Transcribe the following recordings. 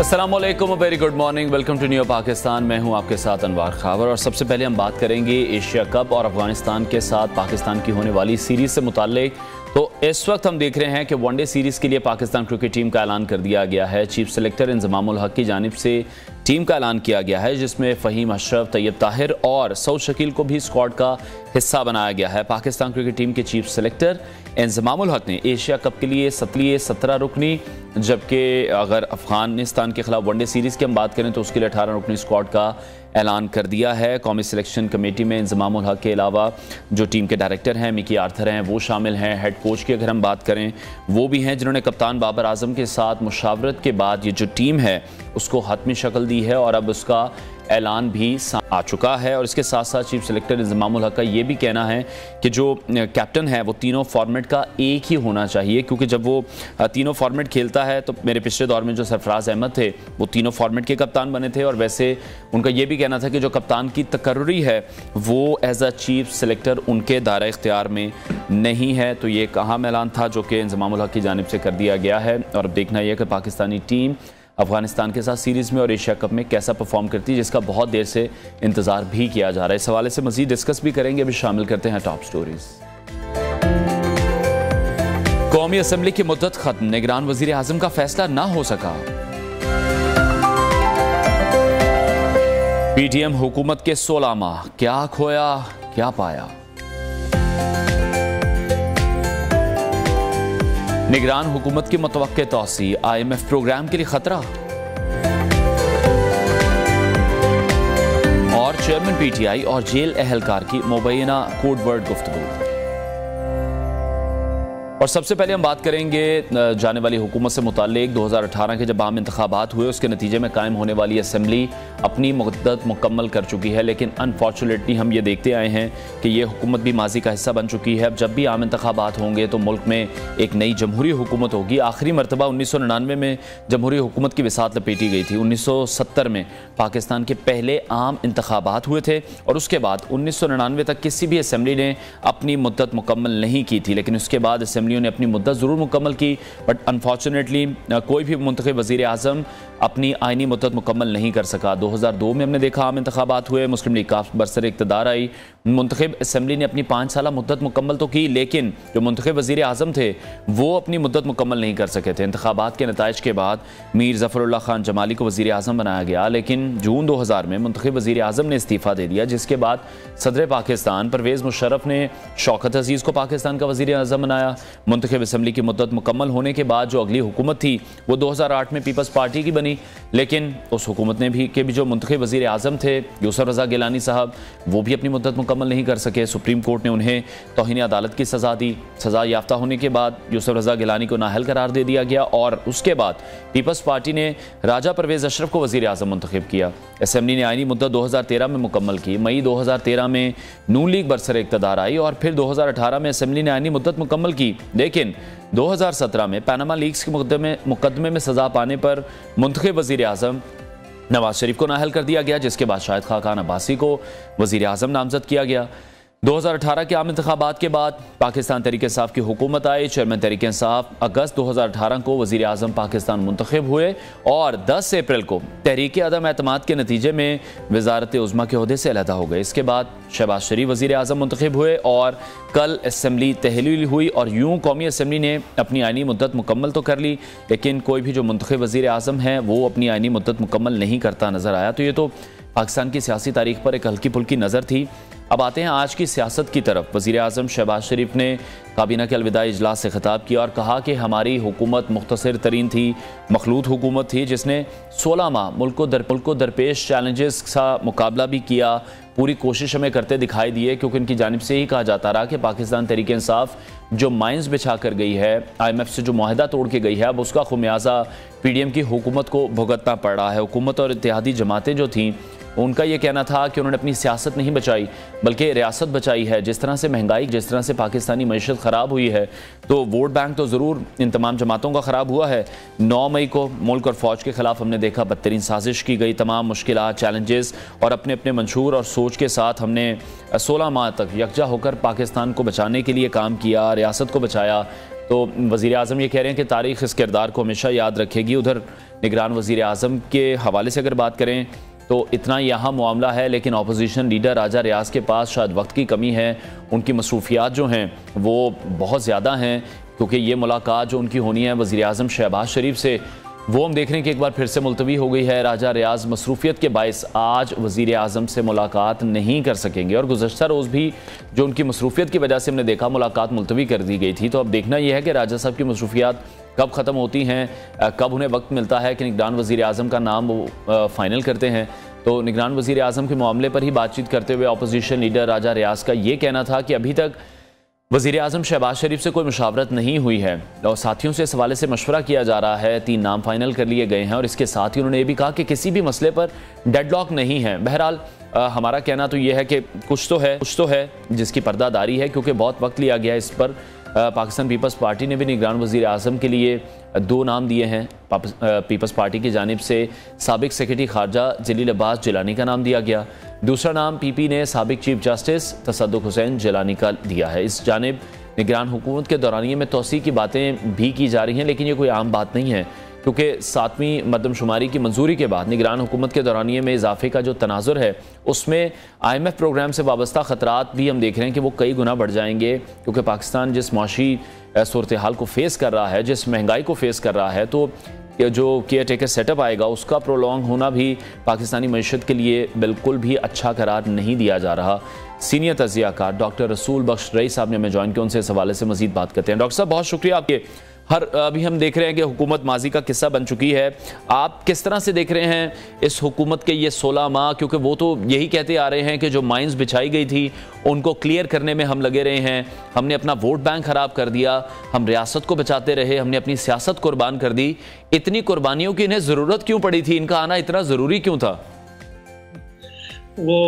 अस्सलाम वालेकुम, very good morning, welcome to new Pakistan. मैं हूं आपके साथ अनवार खावर और सबसे पहले हम बात करेंगे एशिया कप और अफगानिस्तान के साथ पाकिस्तान की होने वाली सीरीज़ से मुताल्लिक। तो इस वक्त हम देख रहे हैं कि वनडे सीरीज़ के लिए पाकिस्तान क्रिकेट टीम का ऐलान कर दिया गया है। चीफ सेलेक्टर इंजमामुल हक की जानिब से टीम का ऐलान किया गया है, जिसमें फ़हीम अशरफ, तैयब ताहिर और सऊद शकील को भी स्क्वाड का हिस्सा बनाया गया है। पाकिस्तान क्रिकेट टीम के चीफ सेलेक्टर इंजमामुल हक ने एशिया कप के लिए 17 रुकनी, जबकि अगर अफगानिस्तान के खिलाफ वनडे सीरीज़ की हम बात करें तो उसके लिए 18 रुकनी स्क्वाड का ऐलान कर दिया है। कौमी सिलेक्शन कमेटी में इंजमामुल हक के अलावा जो टीम के डायरेक्टर हैं मिकी आर्थर हैं, वो शामिल हैं। हेड कोच की अगर हम बात करें वो भी हैं, जिन्होंने कप्तान बाबर आजम के साथ मुशावरत के बाद ये जो टीम है उसको हतमी शक्ल दी है और अब उसका ऐलान भी आ चुका है। और इसके साथ साथ चीफ सेलेक्टर इंजमामुल हक का ये भी कहना है कि जो कैप्टन है वो तीनों फॉर्मेट का एक ही होना चाहिए, क्योंकि जब वो तीनों फॉर्मेट खेलता है तो मेरे पिछले दौर में जो सरफराज अहमद थे वो तीनों फॉर्मेट के कप्तान बने थे, और वैसे उनका ये भी कहना था कि जो कप्तान की तकर्री है वो एज अ चीफ सेलेक्टर उनके दायरा इख्तियार में नहीं है। तो ये अहम ऐलान था जो कि इंजमामुल हक की जानिब से कर दिया गया है। और अब देखना यह कि पाकिस्तानी टीम अफगानिस्तान के साथ सीरीज़ में और एशिया कप में कैसा परफॉर्म करती है, जिसका बहुत देर से इंतज़ार भी किया जा रहा है। इस हवाले से मज़ीद डिस्कस भी करेंगे। अभी शामिल करते हैं टॉप स्टोरीज। कौमी असम्बली की मुद्दत खत्म, निगरान वज़ीर आज़म का फैसला ना हो सका। पीटीएम हुकूमत के 16 माह, क्या खोया क्या पाया। निगरान हुकूमत की मुतवक्के तौसी, IMF प्रोग्राम के लिए खतरा। और चेयरमैन PTI और जेल एहलकार की मुबैना कोडवर्ड गुफ्तगू। और सबसे पहले हम बात करेंगे जाने वाली हुकूमत से मुताल्लिक। 2018 के जब आम इंतखाबात हुए उसके नतीजे में कायम होने वाली असम्बली अपनी मुद्दत मुकम्मल कर चुकी है, लेकिन अनफॉर्चुनेटली हम ये देखते आए हैं कि ये हुकूमत भी माजी का हिस्सा बन चुकी है। अब जब भी आम इंतखाबात होंगे तो मुल्क में एक नई जमहूरी हुकूमत होगी। आखिरी मरतबा 1999 में जमहूरी हुकूमत की विसात लपेटी गई थी। 1970 में पाकिस्तान के पहले आम इंतखाबात हुए थे और उसके बाद 1999 तक किसी भी असम्बली ने अपनी मुद्दत मुकम्मल नहीं की थी, लेकिन उसके बाद असम्बलियों ने अपनी मुद्दत ज़रूर मुकम्मल की, बट अनफॉर्चुनेटली कोई भी मुंतखब वज़ीर आज़म अपनी आइनी मुद्दत मुकम्मल नहीं कर सका। 2002 में हमने देखा आम इंतखाबात हुए, मुस्लिम लीग काफ बरसर इक़्तिदार आई, मुंतखब असम्बली ने अपनी 5 साला मुद्दत मुकम्मल तो की, लेकिन जो मुंतखब वज़ीर आज़म थे वो अपनी मुद्दत मुकम्मल नहीं कर सके थे। इंतखाबात के नताइज के बाद मीर ज़फ़रुल्लाह खान जमाली को वज़ीर आज़म बनाया गया, लेकिन जून 2000 में मुंतखब वज़ीर आज़म ने इस्तीफ़ा दे दिया, जिसके बाद सदर पाकिस्तान परवेज़ मुशर्रफ ने शौकत अज़ीज़ को पाकिस्तान का वज़ीर आज़म बनाया। मुंतखब असम्बली की मुद्दत मुकम्मल होने के बाद जो अगली हुकूमत थी वो 2008 में पीपल्स पार्टी की बनी, लेकिन उस हुकूमत ने भी जो मुंतखब वज़ीर आज़म थे यूसुफ रज़ा गिलानी साहब, वो भी अपनी मुद्दत मुकम्मल नहीं कर सके। सुप्रीम कोर्ट ने उन्हें तौहीन अदालत की सज़ा दी। सज़ा याफ्ता होने के बाद यूसुफ रज़ा गिलानी को नाअहल करार दे दिया गया और उसके बाद पीपल्स पार्टी ने राजा परवेज़ अशरफ को वज़ीर आज़म मुंतखब किया। असम्बली ने आइनी मुद्दत 2013 में मुकम्मल की। मई 2013 में नून लीग बरसर इक़्तिदार आई और फिर 2018 में असम्बली ने आइनी मुद्दत मुकम्मल की, लेकिन 2017 में पैनामा लीक्स के मुकदमे में सज़ा पाने पर मुंतखब वज़ीर आज़म नवाज शरीफ को नाअहल कर दिया गया, जिसके बाद शाहिद खाकान अब्बासी को वज़ीर आज़म नामज़द किया गया। 2018 के आम इंतखाबात के बाद पाकिस्तान तहरीक इंसाफ की हुकूमत आई। चेयरमैन तहरीक इंसाफ अगस्त 2018 को वज़ीर आज़म पाकिस्तान मुंतखब हुए और 10 अप्रैल को तहरीक अदम एतमाद के नतीजे में वज़ारत उज़्मा के ओहदे से अलहदा हो गए। इसके बाद शहबाज शरीफ वज़ीर आज़म मुंतखब हुए और कल असम्बली तहलील हुई और यूँ कौमी असम्बली ने अपनी आइनी मुद्दत मुकम्मल तो कर ली, लेकिन कोई भी जो मुंतखब वज़ीर आज़म है वो अपनी आइनी मुद्दत मुकम्मल नहीं करता नज़र आया। तो ये तो पाकिस्तान की सियासी तारीख पर एक हल्की फुल्की नज़र थी। अब आते हैं आज की सियासत की तरफ। वज़ीर आज़म शहबाज शरीफ ने काबीना के अलविदाई इजलास से खिताब किया और कहा कि हमारी हुकूमत मुख्तसर तरीन थी, मखलूत हुकूमत थी, जिसने 16 माह मुल्क को दरपेश चैलेंजेस का मुकाबला भी किया। पूरी कोशिश हमें करते दिखाई दिए, क्योंकि इनकी जानिब से ही कहा जाता रहा कि पाकिस्तान तहरीक इंसाफ जो माइंस बिछा कर गई है, IMF से जो माहिदा तोड़ के गई है, अब उसका खुमियाजा PDM की हुकूमत को भुगतना पड़ रहा है। हुकूमत और इत्तेहादी जमातें जो थीं उनका ये कहना था कि उन्होंने अपनी सियासत नहीं बचाई बल्कि रियासत बचाई है। जिस तरह से महंगाई, जिस तरह से पाकिस्तानी मईशत ख़राब हुई है, तो वोट बैंक तो ज़रूर इन तमाम जमातों का ख़राब हुआ है। 9 मई को मुल्क और फ़ौज के ख़िलाफ़ हमने देखा बदतरीन साजिश की गई, तमाम मुश्किलात, चैलेंजेस और अपने अपने मंशूर और सोच के साथ हमने 16 माह तक यकजा होकर पाकिस्तान को बचाने के लिए काम किया, रियासत को बचाया। तो वज़ीर आज़म ये कह रहे हैं कि तारीख़ इस किरदार को हमेशा याद रखेगी। उधर निगरान वज़ीर आज़म के हवाले से अगर बात करें तो इतना यहाँ मामला है, लेकिन अपोजिशन लीडर राजा रियाज के पास शायद वक्त की कमी है। उनकी मसरूफियात जो हैं वो बहुत ज़्यादा हैं, क्योंकि ये मुलाकात जो उनकी होनी है वज़ीर आज़म शहबाज शरीफ से, वो हम देख रहे हैं कि एक बार फिर से मुलतवी हो गई है। राजा रियाज मसरूफियत के बायस आज वज़ीर आज़म से मुलाकात नहीं कर सकेंगे, और गुज़श्ता रोज़ भी जो उनकी मसरूफियत की वजह से हमने देखा मुलाकात मुलतवी कर दी गई थी। तो अब देखना यह है कि राजा साहब की मसरूफियात कब ख़त्म होती हैं, कब उन्हें वक्त मिलता है कि निगरान वज़ीर आज़म का नाम वो फ़ाइनल करते हैं। तो निगरान वज़ीर आज़म के मामले पर ही बातचीत करते हुए अपोजिशन लीडर राजा रियाज का ये कहना था कि अभी तक वज़ीर आज़म शहबाज शरीफ से कोई मुशावरत नहीं हुई है, और साथियों से इस हवाले से मशवरा किया जा रहा है। 3 नाम फाइनल कर लिए गए हैं, और इसके साथ ही उन्होंने ये भी कहा कि किसी भी मसले पर डेडलॉक नहीं है। बहरहाल हमारा कहना तो ये है कि कुछ तो है जिसकी पर्दादारी है, क्योंकि बहुत वक्त लिया गया इस पर। पाकिस्तान पीपल्स पार्टी ने भी निगरान वज़ीर आज़म के लिए 2 नाम दिए हैं। पीपल्स पार्टी की जानिब से साबिक सेक्रेटरी खारजा जलील अब्बास जिलानी का नाम दिया गया। दूसरा नाम पीपी ने साबिक चीफ जस्टिस तसद्दुक़ हुसैन जिलानी का दिया है। इस जानिब निगरान हुकूमत के दौरानिए में तोसी की बातें भी की जा रही हैं, लेकिन ये कोई आम बात नहीं है, क्योंकि 7वीं मरदमशुमारी की मंजूरी के बाद निगरान हुकूमत के दौरानिए में इजाफे का जो तनाजुर है उसमें IMF प्रोग्राम से वाबस्ता ख़तरात भी हम देख रहे हैं कि वो कई गुना बढ़ जाएंगे, क्योंकि पाकिस्तान जिस माशी सूरत हाल को फेस कर रहा है, जिस महंगाई को फेस कर रहा है, तो जो केयर टेकर सेटअप आएगा उसका प्रोलॉन्ग होना भी पाकिस्तानी मईशत के लिए बिल्कुल भी अच्छा करार नहीं दिया जा रहा। सीनियर तज़कियाकार डॉक्टर रसूल बख्श रईस साहब ने हमें ज्वाइन किया, उनसे इस हवाले से मजीद बात करते हैं। डॉक्टर साहब बहुत शुक्रिया आपके। अभी हम देख रहे हैं कि हुकूमत माजी का किस्सा बन चुकी है। आप किस तरह से देख रहे हैं इस हुकूमत के ये 16 माह, क्योंकि वो तो यही कहते आ रहे हैं कि जो माइंस बिछाई गई थी उनको क्लियर करने में हम लगे रहे हैं, हमने अपना वोट बैंक खराब कर दिया, हम रियासत को बचाते रहे, हमने अपनी सियासत कुर्बान कर दी। इतनी कुर्बानियों की इन्हें ज़रूरत क्यों पड़ी थी, इनका आना इतना ज़रूरी क्यों था? वो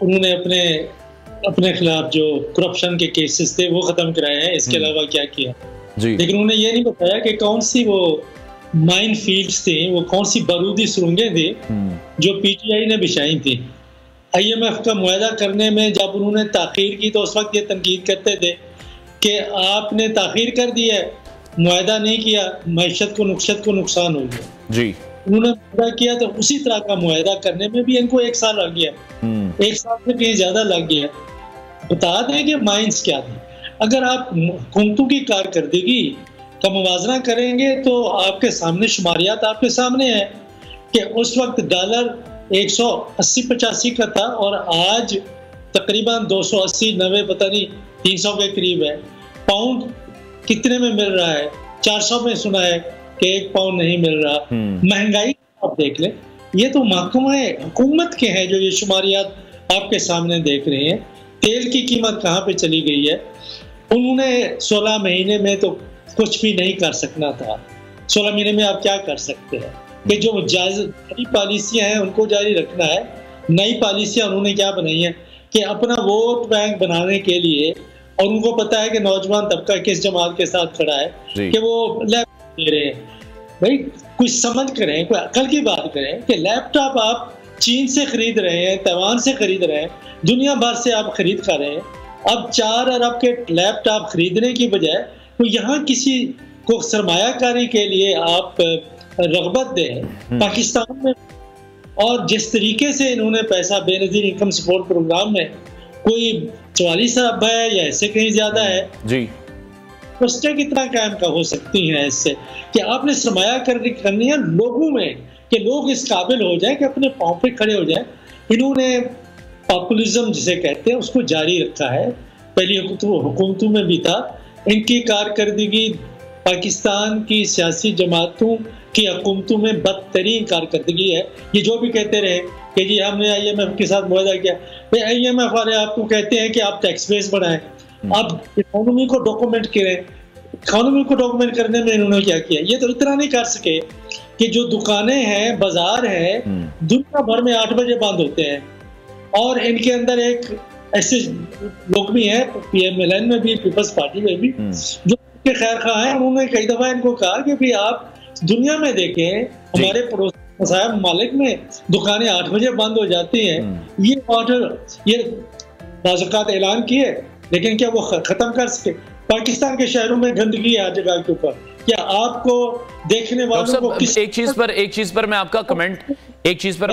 उन्होंने अपने खिलाफ जो करप्शन के केसेस थे वो ख़त्म कराए हैं, इसके अलावा क्या किया जी। लेकिन उन्होंने ये नहीं बताया कि कौन सी वो माइन फील्ड्स थी, वो कौन सी बारूदी सुरंगें थी जो PTI ने बिछाई थी। IMF का मुआहदा करने में जब उन्होंने ताख़ीर की तो उस वक्त ये तनकीद करते थे कि आपने ताख़ीर कर दी है, मुआहदा नहीं किया, मईशत को नुकसान हो गया जी। उन्होंने मुआहदा किया तो उसी तरह का मुआहदा करने में भी इनको 1 साल लग गया, 1 साल से कहीं ज़्यादा लग गया। बता दें कि माइंस क्या थी। अगर आप हुकूमतों की कारकर्दगी का मुवाजना करेंगे तो आपके सामने शुमारियात आपके सामने है कि उस वक्त डॉलर 180-85 का था और आज तकरीबन 280-90 पता नहीं 300 के करीब है। पाउंड कितने में मिल रहा है? 400 में सुना है कि 1 पाउंड नहीं मिल रहा। महंगाई आप देख लें, ये तो महकमा हुकूमत के हैं जो ये शुमारियात आपके सामने देख रहे हैं। तेल की कीमत कहाँ पे चली गई है? उन्होंने 16 महीने में तो कुछ भी नहीं कर सकना था। 16 महीने में आप क्या कर सकते हैं कि जो नई पॉलिसियां हैं उनको जारी रखना है। नई पॉलिसियां उन्होंने क्या बनाई है कि अपना वोट बैंक बनाने के लिए, और उनको पता है कि नौजवान तबका किस जमात के साथ खड़ा है कि वो लैपटॉप दे रहे हैं। भाई कुछ समझ करें, कोई अकल की बात करें कि लैपटॉप आप चीन से खरीद रहे हैं, ताइवान से खरीद रहे हैं, दुनिया भर से आप खरीद कर रहे हैं। अब 4 अरब के लैपटॉप खरीदने की बजाय तो यहाँ किसी को सरमायाकारी के लिए आप रगबत दें पाकिस्तान में। और जिस तरीके से इन्होंने पैसा बेनज़ीर इनकम सपोर्ट प्रोग्राम में कोई 44 अरब है या इससे कहीं ज्यादा है जी, पोस्टें कितना कायम का हो सकती हैं इससे कि आपने सरमाया करनी है लोगों में कि लोग इस काबिल हो जाए कि अपने पाँव पे खड़े हो जाए। इन्होंने पॉपुलिज्म जिसे कहते हैं उसको जारी रखा है, पहली हुकूमतों में भी था। इनकी कारकर्दगी पाकिस्तान की सियासी जमातों की हुकूमतों में बदतरीन कारकर्दगी है। ये जो भी कहते रहे कि जी हमने IMF के साथ मुआहदा किया, भाई IMF वाले आपको कहते हैं कि आप टैक्स बेस बढ़ाएं, आप इकोनॉमी को डॉक्यूमेंट करें। इकोनॉमी को डॉक्यूमेंट करने में इन्होंने क्या किया? ये तो इतना नहीं कर सके कि जो दुकानें हैं, बाजार है, दुनिया भर में 8 बजे बंद होते हैं, और इनके अंदर एक ऐसे लोग भी हैं PMLN में भी, पीपल्स पार्टी में भी, जो के खैर खा है। उन्होंने कई दफा इनको कहा कि भाई आप दुनिया में देखें, हमारे पड़ोसी ममालिक में दुकानें 8 बजे बंद हो जाती हैं। ये ऑर्डर ये बाज़ात ऐलान किए, लेकिन क्या वो खत्म कर सके? पाकिस्तान के शहरों में गंदगी है हर जगह के ऊपर। क्या आपको देखने वालों को एक चीज पर मैं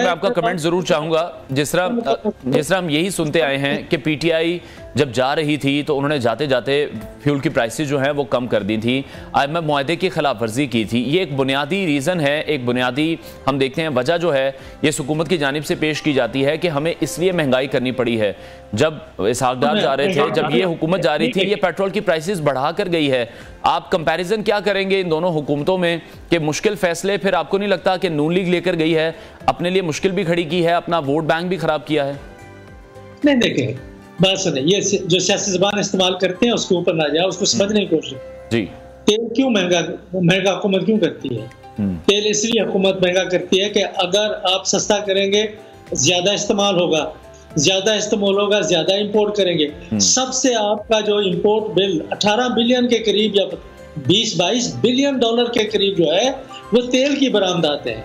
आपका कमेंट जरूर चाहूंगा। जिस तरह हम यही सुनते आए हैं कि पीटीआई जब जा रही थी तो उन्होंने जाते जाते फ्यूल की प्राइसेस जो हैं वो कम कर दी थी, IMF मुआहदे की खिलाफ वर्जी की थी। ये एक बुनियादी रीज़न है, एक बुनियादी हम देखते हैं वजह जो है ये हुकूमत की जानिब से पेश की जाती है कि हमें इसलिए महंगाई करनी पड़ी है। जब इसहाक डार जा रहे थे, जब ये हुकूमत जा रही थी, ये पेट्रोल की प्राइसेस बढ़ा कर गई है। आप कंपैरिजन क्या करेंगे इन दोनों हुकूमतों में कि मुश्किल फैसले फिर आपको नहीं लगता कि नून लीग लेकर गई है, अपने लिए मुश्किल भी खड़ी की है, अपना वोट बैंक भी खराब किया है? नहीं, देखें बात सुने, ये जो सियासी ज़बान इस्तेमाल करते हैं उसके ऊपर ना जाए, उसको समझने की कोशिश। जी, तेल क्यों महंगा हुकूमत क्यों करती है? तेल इसलिए हुकूमत महंगा करती है कि अगर आप सस्ता करेंगे ज्यादा इस्तेमाल होगा, ज्यादा इंपोर्ट करेंगे। सबसे आपका जो इंपोर्ट बिल 18 बिलियन के करीब या 20-22 बिलियन डॉलर के करीब जो है वो तेल की बरामदात है।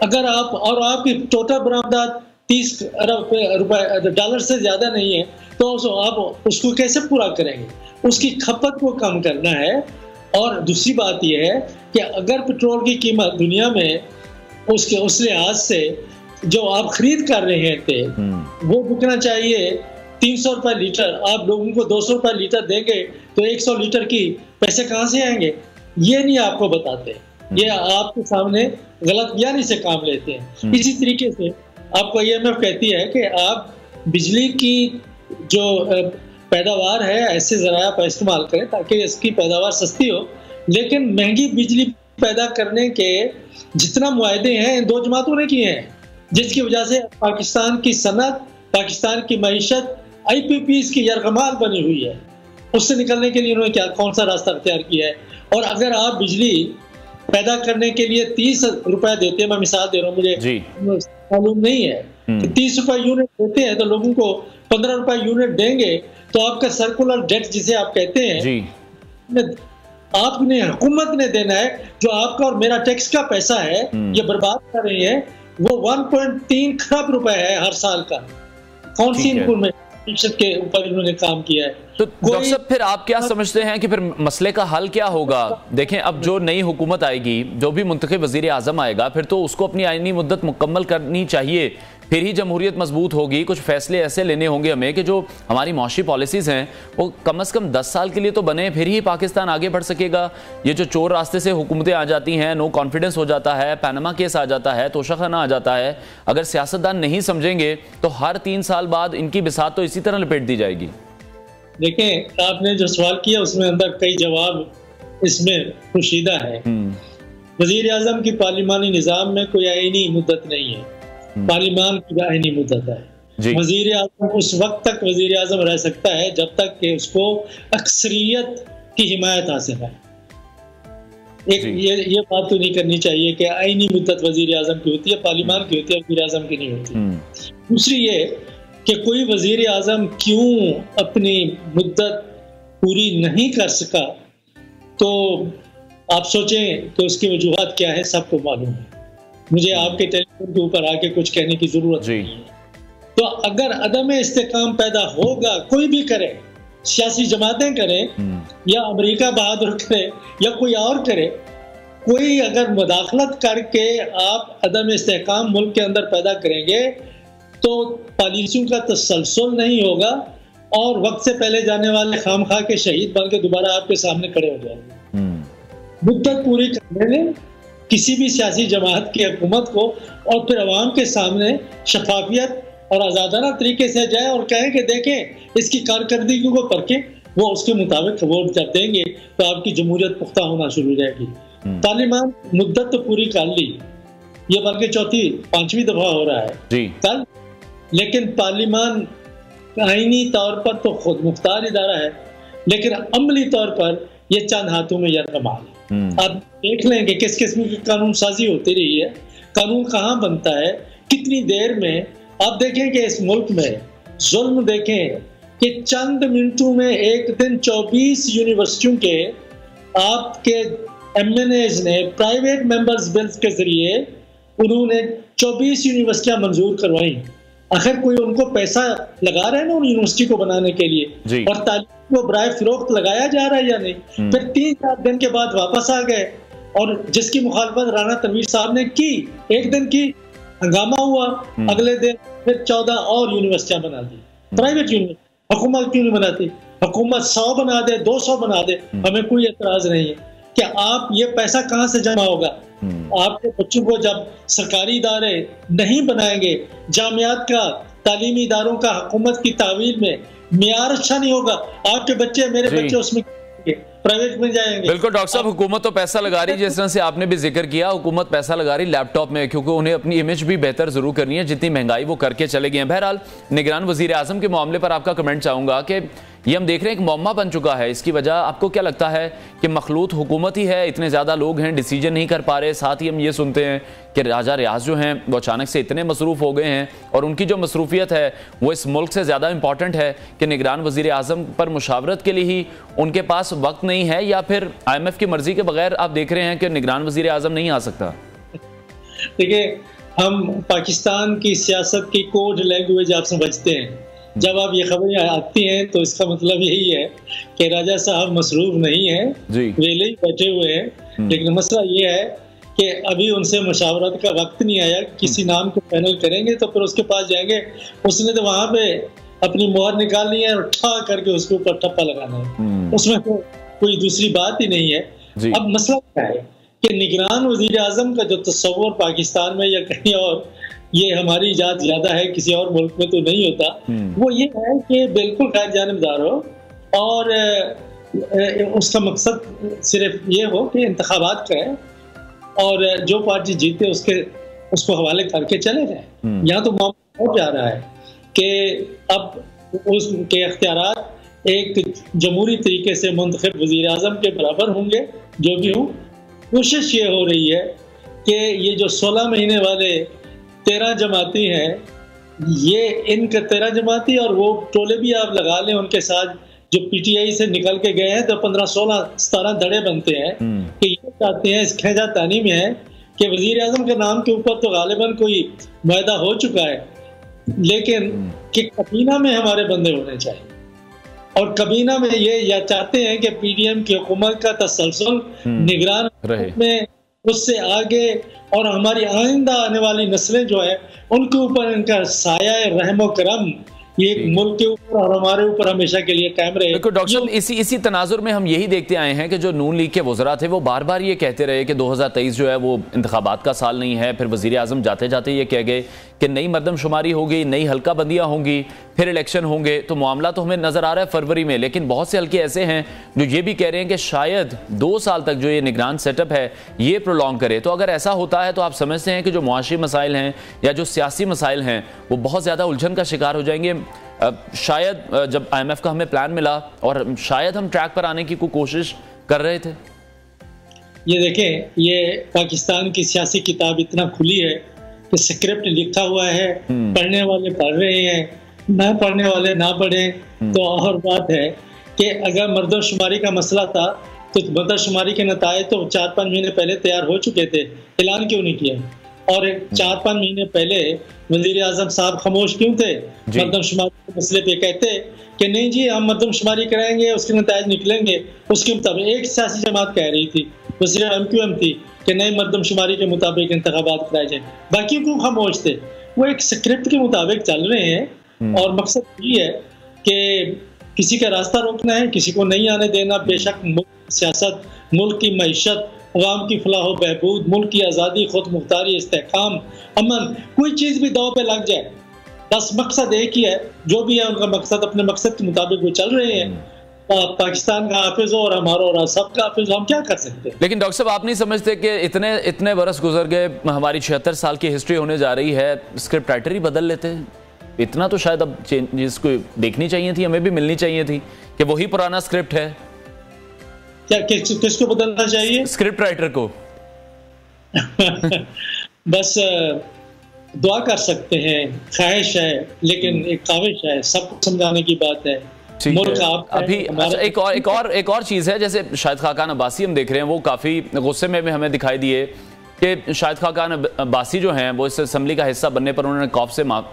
अगर आपकी टोटल बरामदात 30 अरब रुपए डॉलर से ज्यादा नहीं है तो आप उसको कैसे पूरा करेंगे? उसकी खपत को कम करना है। और दूसरी बात यह है कि अगर पेट्रोल की कीमत दुनिया में उस लिहाज से जो आप खरीद कर रहे हैं तेल, वो बिकना चाहिए 300 रुपए लीटर। आप लोगों को 200 रुपए लीटर देंगे तो 100 लीटर की पैसे कहाँ से आएंगे? ये नहीं आपको बताते, ये आपके सामने गलत बयानी से काम लेते हैं। इसी तरीके से आपको IMF कहती है कि आप बिजली की जो पैदावार है ऐसे ज़राया पर इस्तेमाल करें ताकि इसकी पैदावार सस्ती हो, लेकिन महंगी बिजली पैदा करने के जितना मुआहदे हैं इन दो जमातों ने किए हैं, जिसकी वजह से पाकिस्तान की सनत, पाकिस्तान की मईशत IPPs की यरगमाल बनी हुई है। उससे निकलने के लिए उन्होंने कौन सा रास्ता अख्तियार किया है? और अगर आप बिजली पैदा करने के लिए 30 रुपए देते हैं, मैं मिसाल दे रहा हूँ, मुझे मालूम नहीं है, 30 रुपए यूनिट देते हैं तो लोगों को 15 रुपए यूनिट देंगे तो आपका सर्कुलर डेट जिसे आप कहते हैं आपने हुकूमत ने देना है, जो आपका और मेरा टैक्स का पैसा है ये बर्बाद कर रही है। वो 1.3 खरब रुपए है हर साल का। कौन सी इनपुट के ऊपर इन्होंने काम किया है? तो डॉक्टर साहब फिर आप क्या समझते हैं कि फिर मसले का हल क्या होगा? देखें, अब जो नई हुकूमत आएगी, जो भी मुंतखब वजीर आजम आएगा, फिर तो उसको अपनी आईनी मुद्दत मुकम्मल करनी चाहिए, फिर ही जमहूरियत मजबूत होगी। कुछ फैसले ऐसे लेने होंगे हमें कि जो हमारी मौशी पॉलिसीज़ हैं वो कम से कम 10 साल के लिए तो बने, फिर ही पाकिस्तान आगे बढ़ सकेगा। ये जो चोर रास्ते से हुकूमतें आ जाती हैं, नो कॉन्फिडेंस हो जाता है, पैनमा केस आ जाता है, तोशाखाना आ जाता है, अगर सियासतदान नहीं समझेंगे तो हर 3 साल बाद इनकी बिसात तो इसी तरह लपेट दी जाएगी। देखें, आपने जो सवाल किया उसमें अंदर कई जवाब इसमें पोशीदा है। वजीर आजम की पार्लिमानी निज़ाम में कोई आईनी मुद्दत नहीं है, पार्लिमान की आईनी मुद्दत है। वजीर आजम उस वक्त तक वजीर आजम रह सकता है जब तक कि उसको अक्सरियत की हिमायत हासिल है। ये बात तो नहीं करनी चाहिए कि आईनी मुद्दत वजीर आजम की होती है, पार्लिमान की होती है, वजीर आजम की नहीं होती। दूसरी ये कि कोई वजीर आजम क्यों अपनी मुद्दत पूरी नहीं कर सका, तो आप सोचें कि उसकी वजूहात क्या है, सबको मालूम है। मुझे आपके टेलीफोन के ऊपर आके कुछ कहने की जरूरत नहीं है। तो अगर अदम इस्तेकाम पैदा होगा, कोई भी करे, सियासी जमातें करें या अमेरिका बहादुर करे या कोई और करे, कोई अगर मुदाखलत करके आप अदम इस्तेकाम मुल्क के अंदर पैदा करेंगे तो पॉलिसियों का तसलसल नहीं होगा और वक्त से पहले जाने वाले खामखा के शहीद बन के दोबारा आपके सामने खड़े हो जाएंगे। मुद्दत पूरी करने में किसी भी सियासी जमात की हुकूमत को और फिर अवाम के सामने शफाफियत और आज़ादाना तरीके से जाए और कहें कि देखें इसकी कारकर्दगी को परखें, वो उसके मुताबिक वोट जब देंगे तो आपकी जमहूरियत पुख्ता होना शुरू हो जाएगी। पार्लियामान मुद्दत तो पूरी कर ली, ये बल्कि 5वीं दफा हो रहा है कल, लेकिन पार्लियामान आईनी तौर पर तो खुद मुख्तार इदारा है, लेकिन अमली तौर पर ये चंद हाथों में यरगमाल है। आप देख लेंगे किस किस्म की कानून साजी होती रही है, कानून कहाँ बनता है, कितनी देर में। आप देखें कि इस मुल्क में जुल्म देखें कि चंद मिनटों में एक दिन 24 यूनिवर्सिटियों के आपके MNAs ने प्राइवेट मेंबर्स बिल्स के जरिए उन्होंने 24 यूनिवर्सिटियां मंजूर करवाई। आखिर कोई उनको पैसा लगा रहा है ना उन यूनिवर्सिटी को बनाने के लिए, और तालीम को बराए फिरोख्त लगाया जा रहा है या नहीं। फिर 3-4 दिन के बाद वापस आ गए, और जिसकी मुखालफत राना तनवीर साहब ने की, एक दिन की, हंगामा हुआ, अगले दिन फिर 14 और यूनिवर्सिटियां बना दी, प्राइवेट यूनिवर्सिटी। हुकूमत क्यों नहीं बनाती? हुकूमत 100 बना दे, 200 बना दे, हमें कोई एतराज नहीं है। क्या आप ये पैसा कहाँ से जमा होगा? आपके बच्चों को जब सरकारी इदारे नहीं बनाएंगे, जामियात का, तालीमी इदारों का हुकूमत की तावील में मियार अच्छा नहीं होगा, आपके बच्चे, मेरे बच्चे उसमें प्राइवेट में जाएंगे। बिल्कुल डॉक्टर साहब, हुकूमत तो पैसा लगा रही, जिस तरह से आपने भी जिक्र किया, हुकूमत पैसा लगा रही लैपटॉप में, क्योंकि उन्हें अपनी इमेज भी बेहतर जरूर करनी है, जितनी महंगाई वो करके चले गए हैं। बहरहाल, निगरान वजीर आजम के मामले पर आपका कमेंट चाहूंगा कि ये हम देख रहे हैं एक मौमा बन चुका है। इसकी वजह आपको क्या लगता है कि मखलूत हुकूमत ही है, इतने ज़्यादा लोग हैं, डिसीजन नहीं कर पा रहे। साथ ही हम ये सुनते हैं कि राजा रियाज जो हैं वो अचानक से इतने मसरूफ़ हो गए हैं, और उनकी जो मसरूफियत है वो इस मुल्क से ज़्यादा इंपॉर्टेंट है कि निगरान वज़ीर आज़म पर मुशावरत के लिए ही उनके पास वक्त नहीं है, या फिर IMF की मर्जी के बगैर आप देख रहे हैं कि निगरान वज़ीर आज़म नहीं आ सकता? देखिए, हम पाकिस्तान की सियासत की कोड लैंग्वेज आप समझते हैं। जब आप ये खबरें आती हैं तो इसका मतलब यही है कि राजा साहब मसरूफ नहीं है, वेले ही बैठे हुए हैं। लेकिन मसला ये है कि अभी उनसे मुशावरत का वक्त नहीं आया। किसी नाम को पैनल करेंगे तो फिर उसके पास जाएंगे, उसने तो वहां पे अपनी मोहर निकालनी है और ठा करके उसके ऊपर ठप्पा लगाना है, उसमें तो कोई दूसरी बात ही नहीं है। अब मसला क्या है कि निगरान वजीर आजम का जो तस्वुर पाकिस्तान में या कहीं और, ये हमारी इजाद ज्यादा है, किसी और मुल्क में तो नहीं होता, वो ये है कि बिल्कुल गैर जानिबदार हो, और उसका मकसद सिर्फ ये हो कि इंतखाबात करें और जो पार्टी जीते उसको हवाले करके चले जाए। यहाँ तो मामला हो जा रहा है कि अब उसके अख्तियारात एक जमहूरी तरीके से मुंतखब वजीर आजम के बराबर होंगे। जो भी हो, कोशिश ये हो रही है कि ये जो 16 महीने वाले 13 जमाती हैं, ये इनके 13 जमाती और वो टोले भी आप लगा लें उनके साथ जो PTI से निकल के गए हैं, तो 15, 16, 17 धड़े बनते हैं कि ये चाहते हैं, इस खेजा तानी में है कि वजीर आजम के नाम के ऊपर तो गालिबन कोई वायदा हो चुका है, लेकिन कि कबीना में हमारे बंदे होने चाहिए, और कबीना में ये या चाहते हैं कि PDM की हुकूमत का तसलसल निगरान में उससे आगे, और हमारी आइंदा आने वाली नस्लें जो है उनके ऊपर इनका साया रहमो करम ये मुल्क के ऊपर और हमारे ऊपर हमेशा के लिए कायम रहे। बिल्कुल डॉक्टर साहब, इसी तनाजुर में हम यही देखते आए हैं कि जो नून लीग के वज़रा थे वो बार बार ये कहते रहे कि 2023 जो है वो इंतखाबात का साल नहीं है। फिर वज़ीर आज़म जाते जाते ये कह गए कि नई मरदमशुमारी होगी, नई हल्का बंदियाँ होंगी, फिर इलेक्शन होंगे। तो मामला तो हमें नज़र आ रहा है फरवरी में, लेकिन बहुत से हल्के ऐसे हैं जो ये भी कह रहे हैं कि शायद 2 साल तक जो ये निगरान सेटअप है ये प्रोलॉन्ग करे। तो अगर ऐसा होता है तो आप समझते हैं कि जो मुआशी मसाइल हैं या जो सियासी मसाइल हैं वो बहुत ज़्यादा उलझन का शिकार हो जाएंगे। शायद जब IMF का हमें प्लान मिला और शायद हम ट्रैक पर आने की कोई कोशिश कर रहे थे। ये देखें, ये पाकिस्तान की सियासी किताब इतना खुली है कि स्क्रिप्ट लिखा हुआ है, पढ़ने वाले पढ़ रहे हैं, ना पढ़ने वाले ना पढ़े। तो और बात है कि अगर मर्दमशुमारी का मसला था तो मर्दमशुमारी के नतायज तो 4-5 महीने पहले तैयार हो चुके थे, ऐलान क्यों नहीं किया? और 4-5 महीने पहले वज़ीर आज़म साहब खामोश क्यों थे मर्दमशुमारी के मसले पे? कहते कि नहीं जी हम मर्दमशुमारी कराएंगे, उसके नतायज निकलेंगे उसके मुताबिक। एक सियासी जमात कह रही थी, वो सिर्फ MQM थी, कि नई मर्दमशुमारी के मुताबिक इंतखाबात कराए जाए। बाकी क्यों खामोश थे? वो एक स्क्रिप्ट के मुताबिक चल रहे हैं, और मकसद ये है कि किसी का रास्ता रोकना है, किसी को नहीं आने देना। बेशक मुल्क सियासत, मुल्क की मईशत, अवाम की फलाह बहबूद, मुल्क की आज़ादी, खुद मुख्तारी, इस्तेहकाम, अमन, कोई चीज़ भी दाव पे लग जाए, बस मकसद एक ही है। जो भी है उनका मकसद, अपने मकसद के मुताबिक वो चल रहे हैं। पाकिस्तान का हाफिज हो और हमारा और सबका हाफिज, हम क्या कर सकते हैं? लेकिन डॉक्टर साहब, आप नहीं समझते कि इतने बरस गुजर गए, हमारी 76 साल की हिस्ट्री होने जा रही है, स्क्रिप्ट राइटर ही बदल लेते हैं? इतना तो शायद अब चेंजेस को देखनी चाहिए थी, हमें भी मिलनी चाहिए थी कि वही पुराना स्क्रिप्ट है। क्या किसको बदलना चाहिए? स्क्रिप्ट राइटर को। बस दुआ कर सकते हैं, ख्वाहिश है, लेकिन एक काविश है, सबको समझाने की बात है। अभी एक और चीज़ है, जैसे शाहिद खाकान अब्बासी हम देख रहे हैं, वो काफ़ी गुस्से में भी हमें दिखाई दिए कि शाहिद खाकान अब्बासी जो हैं वो इस असम्बली का हिस्सा बनने पर उन्होंने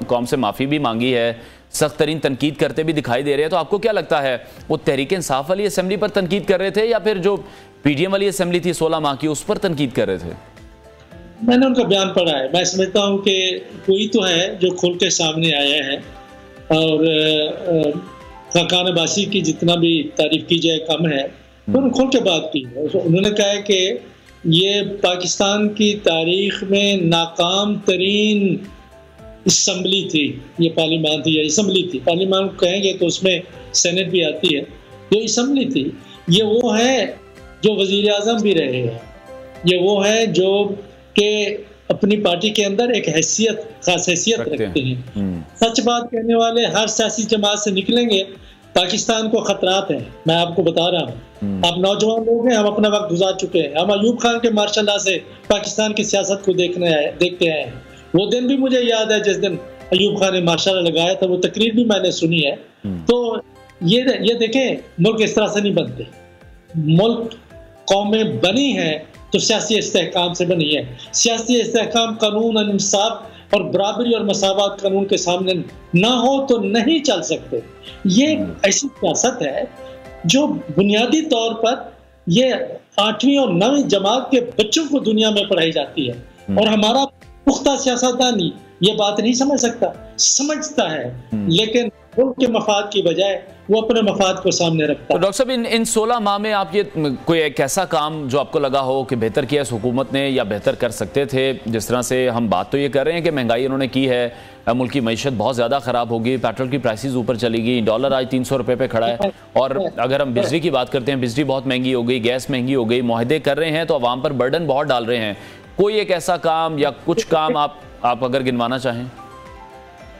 कौम से माफ़ी भी मांगी है, सख्त तरीन तनकीद करते भी दिखाई दे रहे हैं। तो आपको क्या लगता है वो तहरीक इंसाफ वाली असम्बली पर तनकीद कर रहे थे या फिर जो PDM वाली असम्बली थी 16 माह की उस पर तनकीद कर रहे थे? मैंने उनका बयान पढ़ा है। मैं समझता हूँ कि कोई तो है जो खुल के सामने आया है, और खाकान अब्बासी की जितना भी तारीफ की जाए कम है। तो उन्होंने खुल के बात की है। उन्होंने कहा है कि ये पाकिस्तान की तारीख में नाकाम तरीन असम्बली थी, ये पार्लियामान थी या असम्बली थी, पार्लियामान कहेंगे तो उसमें सेनेट भी आती है, जो असम्बली थी ये वो है जो वजीर आज़म भी रहे हैं, ये वो है जो के अपनी पार्टी के अंदर एक हैसियत, खास हैसियत रखते हैं। सच बात कहने वाले हर सियासी जमात से निकलेंगे, पाकिस्तान को खतरात हैं। मैं आपको बता रहा हूँ, आप नौजवान लोग हैं, हम अपना वक्त गुजार चुके हैं। हम अयूब खान के मार्शल लॉ से पाकिस्तान की सियासत को देखते आए हैं। वो दिन भी मुझे याद है जिस दिन अयूब खान ने मार्शल लॉ लगाया था, वो तकरीर भी मैंने सुनी है। तो ये देखें, मुल्क इस तरह से नहीं बनते। मुल्क कौमें बनी हैं तो सियासी इस्तेहकाम से बनी है। सियासी इस्तेहकाम, कानून, इंसाफ और बराबरी और मसावत कानून के सामने ना हो तो नहीं चल सकते। ये ऐसी सियासत है जो बुनियादी तौर पर ये 8वीं और 9वीं जमात के बच्चों को दुनिया में पढ़ाई जाती है, और हमारा पुख्ता सियासतदानी ये बात नहीं समझता है, लेकिन मुल्क के मफाद की बजाय वो अपने मफाद को सामने रखता है। तो डॉक्टर साहब, इन 16 माह में आप ये कोई एक ऐसा काम जो आपको लगा हो कि बेहतर किया इस हुकूमत ने या बेहतर कर सकते थे? जिस तरह से हम बात तो ये कर रहे हैं कि महंगाई उन्होंने की है, मुल्क की मईशत बहुत ज़्यादा ख़राब होगी, पेट्रोल की प्राइसेस ऊपर चली गई, डॉलर आज 300 रुपये पे खड़ा है, और अगर हम बिजली की बात करते हैं, बिजली बहुत महंगी हो गई, गैस महंगी हो गई, मुआहदे कर रहे हैं तो अवाम पर बर्डन बहुत डाल रहे हैं। कोई एक ऐसा काम या कुछ काम आप अगर गिनवाना चाहें?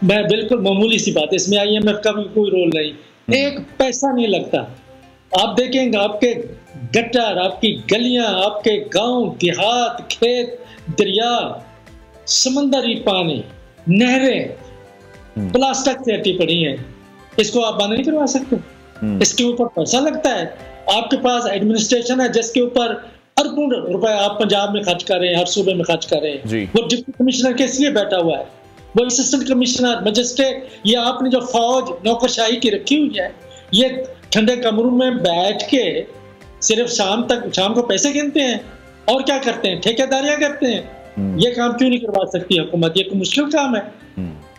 मैं बिल्कुल मामूली सी बात है, इसमें IMF का भी कोई रोल नहीं, एक पैसा नहीं लगता। आप देखेंगे आपके गटर, आपकी गलियां, आपके गांव देहात, खेत, दरिया, समंदरी पानी, नहरें प्लास्टिक से हटी पड़ी हैं। इसको आप बंद नहीं करवा सकते। इसके ऊपर पैसा लगता है। आपके पास एडमिनिस्ट्रेशन है जिसके ऊपर अरबों रुपए आप पंजाब में खर्च कर रहे हैं, हर सूबे में खर्च कर रहे हैं। वो डिप्टी कमिश्नर के इसलिए बैठा हुआ है, वो असिस्टेंट कमिश्नर, मजिस्ट्रेट, ये आपने जो फौज नौकरशाही की रखी हुई है, ये ठंडे कमरों में बैठ के सिर्फ शाम को पैसे गिनते हैं और क्या करते हैं? ठेकेदारियां करते हैं। ये काम क्यों नहीं करवा सकती हुकूमत? ये कोई मुश्किल काम है?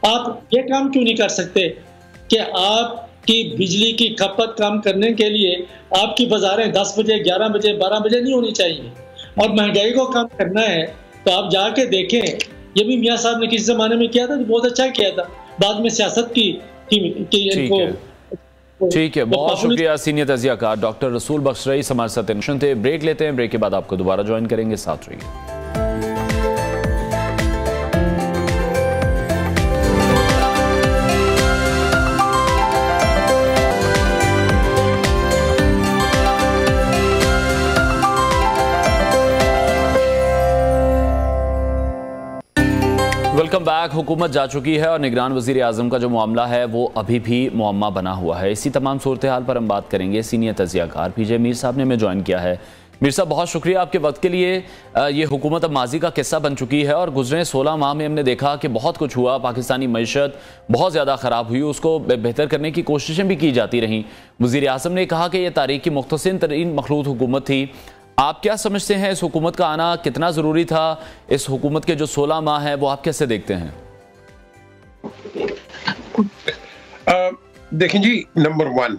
आप ये काम क्यों नहीं कर सकते कि आपकी बिजली की खपत कम करने के लिए आपकी बाजारें 10 बजे, 11 बजे, 12 बजे नहीं होनी चाहिए, और महंगाई को कम करना है तो आप जाके देखें। ये भी मियां साहब ने किसी जमाने में किया था तो बहुत अच्छा किया था, बाद में सियासत की इनको। ठीक है, बहुत शुक्रिया सीनियर तजियाकार डॉक्टर रसूल बख्श रईस हमारे साथ थे। ब्रेक लेते हैं, ब्रेक के बाद आपको दोबारा ज्वाइन करेंगे, साथ रहिए। Welcome back. हुकूमत जा चुकी है और निगरान वज़ीर आज़म का जो मामला है वो अभी भी मुअम्मा बना हुआ है। इसी तमाम सूरत हाल पर हम बात करेंगे। सीनियर तजियाकार PJ मीर साहब ने हमें ज्वाइन किया है। मीर साहब, बहुत शुक्रिया आपके वक्त के लिए। ये हुकूमत अब माजी का किस्सा बन चुकी है और गुजरे 16 माह में हमने देखा कि बहुत कुछ हुआ। पाकिस्तानी मईशत बहुत ज़्यादा ख़राब हुई, उसको बेहतर करने की कोशिशें भी की जाती रहीं। वज़ीर आज़म ने कहा कि यह तारीख की मुख्तसिर तरीन मखलूत हुकूमत थी। आप क्या समझते हैं, इस हुकूमत का आना कितना ज़रूरी था? इस हुकूमत के जो 16 माह हैं वो आप कैसे देखते हैं? देखें जी, नंबर 1,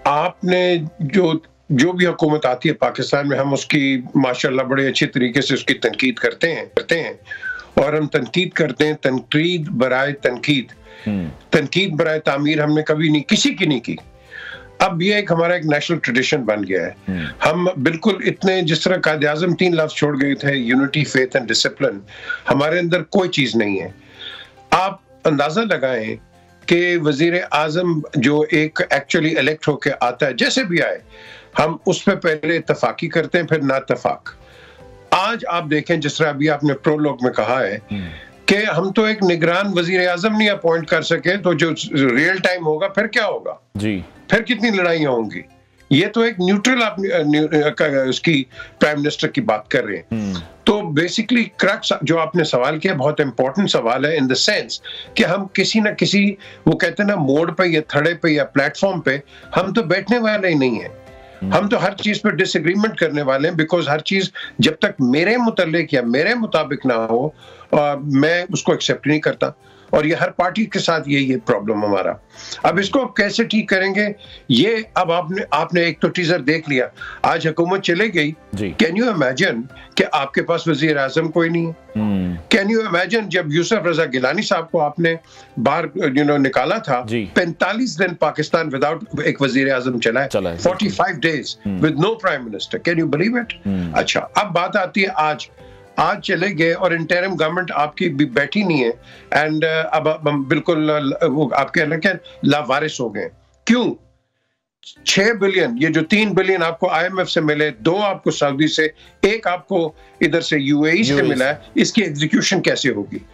आपने जो भी हुकूमत आती है पाकिस्तान में, हम उसकी माशाल्लाह बड़े अच्छे तरीके से उसकी तनकीद करते हैं और हम तनकीद करते हैं तनकीद बराए तनकीद, तनकीद बराए तामीर हमने कभी नहीं, किसी की नहीं की। अब ये हमारा एक नेशनल ट्रेडिशन बन गया है। हम बिल्कुल इतने, जिस तरह कायदे आज़म 3 लफ्ज छोड़ गए थे, यूनिटी, फेथ एंड डिसिप्लिन, हमारे अंदर कोई चीज नहीं है। आप अंदाजा लगाएं कि वजीर आजम जो एक एक्चुअली इलेक्ट होके आता है, जैसे भी आए, हम उस पर पहले इत्तफाकी करते हैं, फिर ना इत्तफाक। आज आप देखें, जिस तरह अभी आपने प्रोलॉग में कहा है कि हम तो एक निगरान वजीर आजम नहीं अपॉइंट कर सके, तो जो रियल टाइम होगा फिर क्या होगा जी? फिर कितनी लड़ाइयां होंगी? ये तो एक न्यूट्रल आप उसकी प्राइम मिनिस्टर की बात कर रहे हैं। तो बेसिकली क्रक्स जो आपने सवाल किया बहुत इंपॉर्टेंट सवाल है, इन द सेंस कि हम किसी ना किसी, वो कहते हैं ना, मोड़ पे या थड़े पे या प्लेटफॉर्म पे हम तो बैठने वाले ही नहीं है। हम तो हर चीज पे डिसएग्रीमेंट करने वाले हैं, बिकॉज हर चीज जब तक मेरे मुतालिक या मेरे मुताबिक ना हो मैं उसको एक्सेप्ट नहीं करता। और ये हर पार्टी के साथ यही है प्रॉब्लम हमारा। अब इसको कैसे ठीक करेंगे, ये अब आपने एक तो टीजर देख लिया, आज हुकूमत चले गई। कैन यू इमेजिन कि आपके पास वजीर आजम कोई नहीं है? कैन यू इमेजिन जब यूसुफ रजा गिलानी साहब को आपने बाहर निकाला था, 45 दिन पाकिस्तान विदाउट एक वजीर आजम चला है, 45 days with no prime minister. Can you believe it? अच्छा, अब बात आती है आज चले गए और इंटरिम गवर्नमेंट आपकी भी बैठी नहीं है, एंड अब बिल्कुल वो आप कह रहे हैं लावारिस हो गए। क्यों? 6 बिलियन, ये जो 3 बिलियन आपको IMF से मिले, 2 आपको सऊदी से, 1 आपको इधर से UAE से मिला है, इसकी एग्जीक्यूशन कैसे होगी?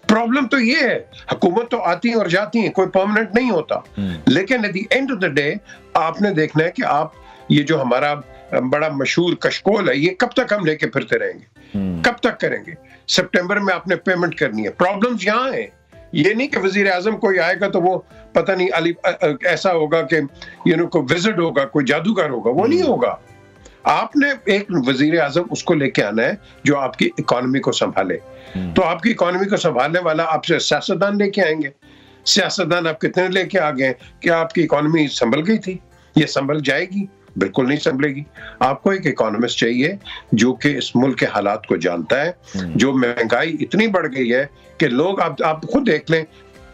प्रॉब्लम तो ये है, हुकूमत तो आती है और जाती है, कोई परमानेंट नहीं होता। लेकिन at the end of the day आपने देखना है कि आप ये जो हमारा बड़ा मशहूर कशकोल है, ये कब तक हम लेके फिरते रहेंगे? कब तक करेंगे? सितंबर में आपने पेमेंट करनी है। प्रॉब्लम्स यहाँ है, ये नहीं कि वजीर आजम कोई आएगा तो वो पता नहीं ऐसा होगा कि कोई विजिट होगा, कोई जादूगर होगा, वो नहीं होगा। आपने एक वजीर आजम उसको लेके आना है जो आपकी इकोनॉमी को संभाले। तो आपकी इकोनॉमी को संभालने वाला आपसे सियासतदान लेके आएंगे। सियासतदान आप कितने लेके आ गए? क्या आपकी इकोनॉमी संभल गई थी? ये संभल जाएगी? बिल्कुल नहीं संभलेगी। आपको एक इकोनॉमिस्ट चाहिए जो कि इस मुल्क के हालात को जानता है। जो महंगाई इतनी बढ़ गई है कि लोग, आप खुद देख लें,